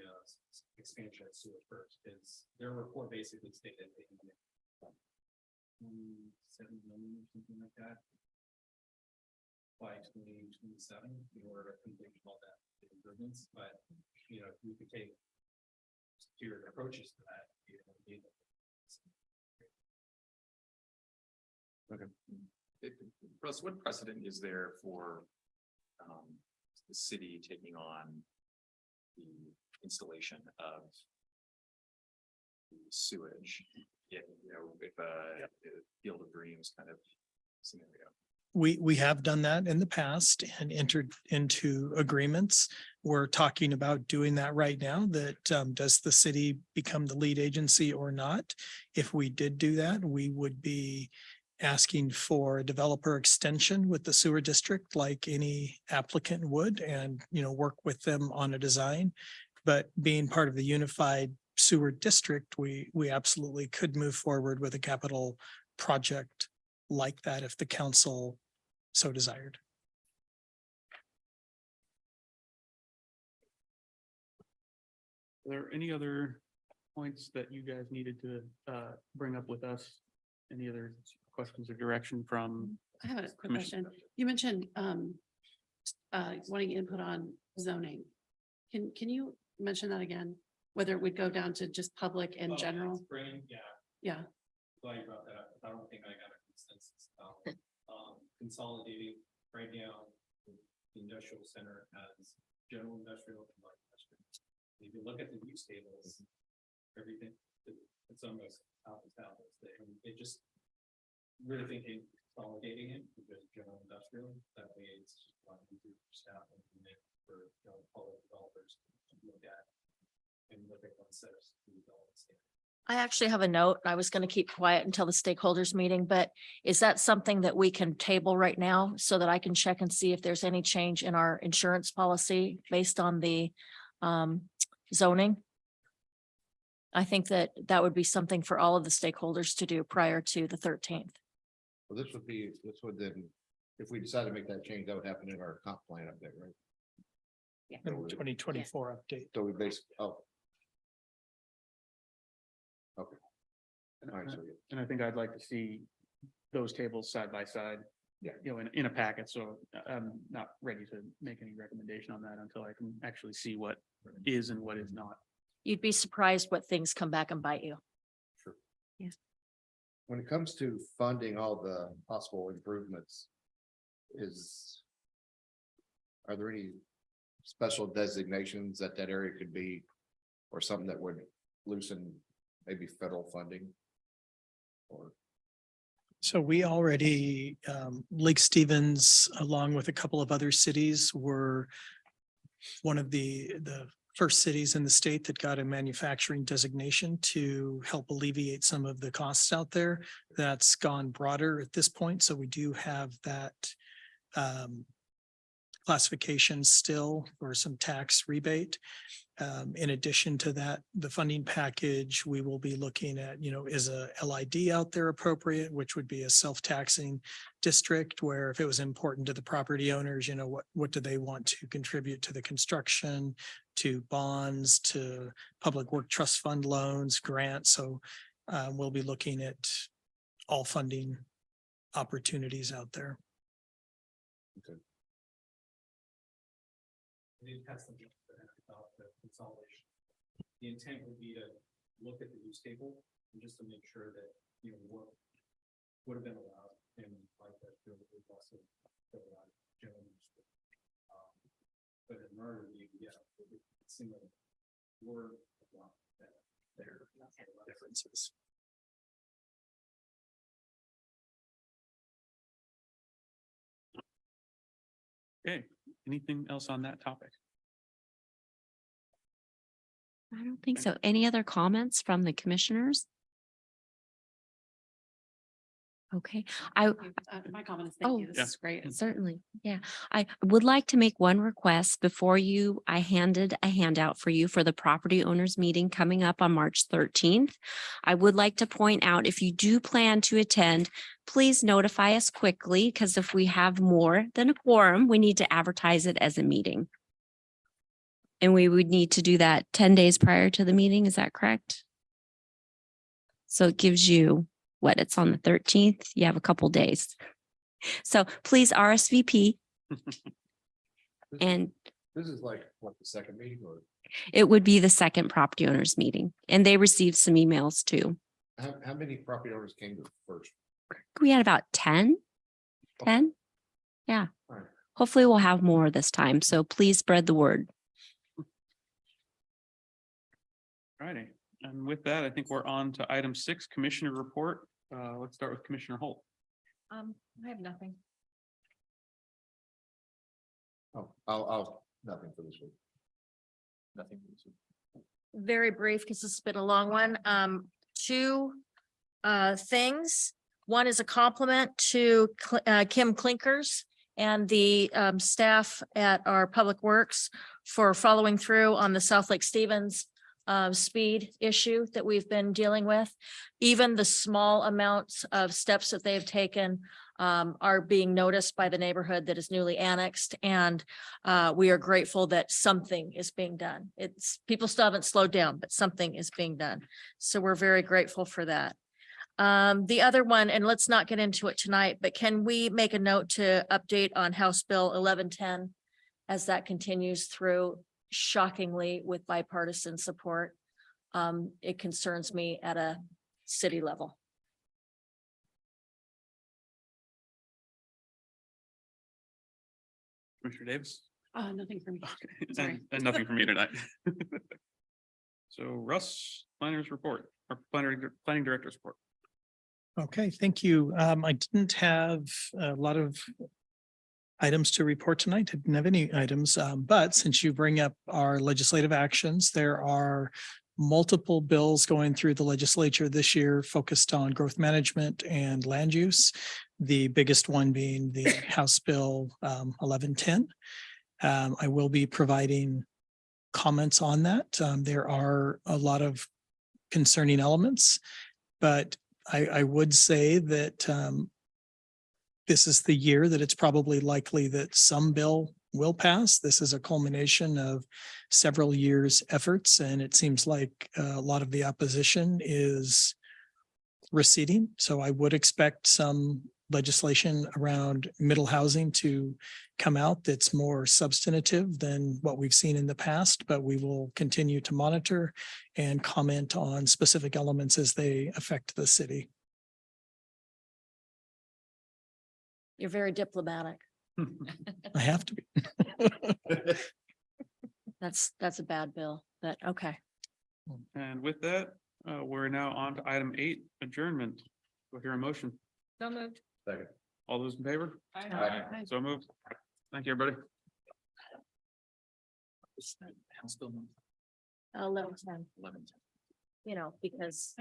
expansion of sewer first. Because their report basically stated they needed 7 million or something like that by 2027 in order to complete all that improvements. But we could take tiered approaches to that. Russ, what precedent is there for the city taking on the installation of sewage? With a Field of Dreams kind of scenario. We have done that in the past and entered into agreements. We're talking about doing that right now. That does the city become the lead agency or not? If we did do that, we would be asking for a developer extension with the sewer district like any applicant would, and work with them on a design. But being part of the unified sewer district, we absolutely could move forward with a capital project like that if the council so desired. Are there any other points that you guys needed to bring up with us? Any other questions or direction from? I have a quick Commissioner? question. You mentioned wanting input on zoning. Can you mention that again? Whether it would go down to just public in general? Yeah. Glad you brought that up. I don't think I got a consensus about consolidating right now. The industrial center has general industrial and light industrial. If you look at the use tables, everything, it's almost apples to apples. They just really thinking consolidating it because general industrial, that way it's just a lot easier for staff and for public developers to look at and look at concepts to develop. I actually have a note. I was going to keep quiet until the stakeholders meeting, but is that something that we can table right now so that I can check and see if there's any change in our insurance policy based on the zoning? I think that that would be something for all of the stakeholders to do prior to the 13th. Well, this would then, if we decide to make that change, that would happen in our comp plan update, right? So we- 2024 update. So we basically, oh. Okay. All right, so yeah. And I think I'd like to see those tables side by side. Yeah. You know, in a packet, so I'm not ready to make any recommendation on that until I can actually see what is and what is not. You'd be surprised what things come back and bite you. When it comes to funding all the possible improvements, are there any special designations that area could be, or something that would loosen maybe federal funding? Or, So we already, Lake Stevens, along with a couple of other cities, were one of the first cities in the state that got a manufacturing designation to help alleviate some of the costs out there. That's gone broader at this point, so we do have that classification still for some tax rebate. In addition to that, the funding package, we will be looking at, is a LID out there appropriate, which would be a self-taxing district where if it was important to the property owners, what do they want to contribute to the construction, to bonds, to public work trust fund loans, grants. So we'll be looking at all funding opportunities out there. About the consolidation. The intent would be to look at the use table and just to make sure that, what would have been allowed and like that field was also allowed general use. But in order to be, it seemed like word that there are differences. Okay, anything else on that topic? I don't think so. Any other comments from the commissioners? Okay, My comments, thank you. This Yeah. is great. certainly. Yeah, I would like to make one request before you. I handed a handout for you for the property owners meeting coming up on March 13th. I would like to point out, if you do plan to attend, please notify us quickly, because if we have more than a quorum, we need to advertise it as a meeting. And we would need to do that 10 days prior to the meeting. Is that correct? So it gives you it's on the 13th. You have a couple days. So please RSVP. And this is like, what, the second meeting, or it would be the second property owners meeting. And they received some emails too. how many property owners came to the first? We had about 10. 10. Yeah. All right. Hopefully we'll have more this time. So please spread the word. Alrighty, and with that, I think we're on to item 6, Commissioner Report. Let's start with Commissioner Holt. I have nothing. Oh, I'll, nothing for this week. Nothing. for this week. Very brief, because this has been a long one. Two things. One is a compliment to Kim Clinkers and the staff at our Public Works for following through on the South Lake Stevens speed issue that we've been dealing with. Even the small amounts of steps that they've taken are being noticed by the neighborhood that is newly annexed. And we are grateful that something is being done. People still haven't slowed down, but something is being done. So we're very grateful for that. The other one, and let's not get into it tonight, but can we make a note to update on House Bill 1110 as that continues through, shockingly with bipartisan support? It concerns me at a city level. Commissioner Davis? Nothing for me. Okay, Sorry. and nothing for me tonight. So Russ, planner's report, or planning director's report. Okay, thank you. I didn't have a lot of items to report tonight. I didn't have any items, but since you bring up our legislative actions, there are multiple bills going through the legislature this year focused on growth management and land use. The biggest one being the House Bill 1110. I will be providing comments on that. There are a lot of concerning elements. But I would say that this is the year that it's probably likely that some bill will pass. This is a culmination of several years' efforts, and it seems like a lot of the opposition is receding. So I would expect some legislation around middle housing to come out that's more substantive than what we've seen in the past, but we will continue to monitor and comment on specific elements as they affect the city. You're very diplomatic. I have to be. That's a bad bill, but okay. And with that, we're now on to item 8, adjournment. We'll hear a motion. So moved. Second. All those in favor? Aye. So moved. Thank you, everybody. House bill number 11:10, 11. you know, because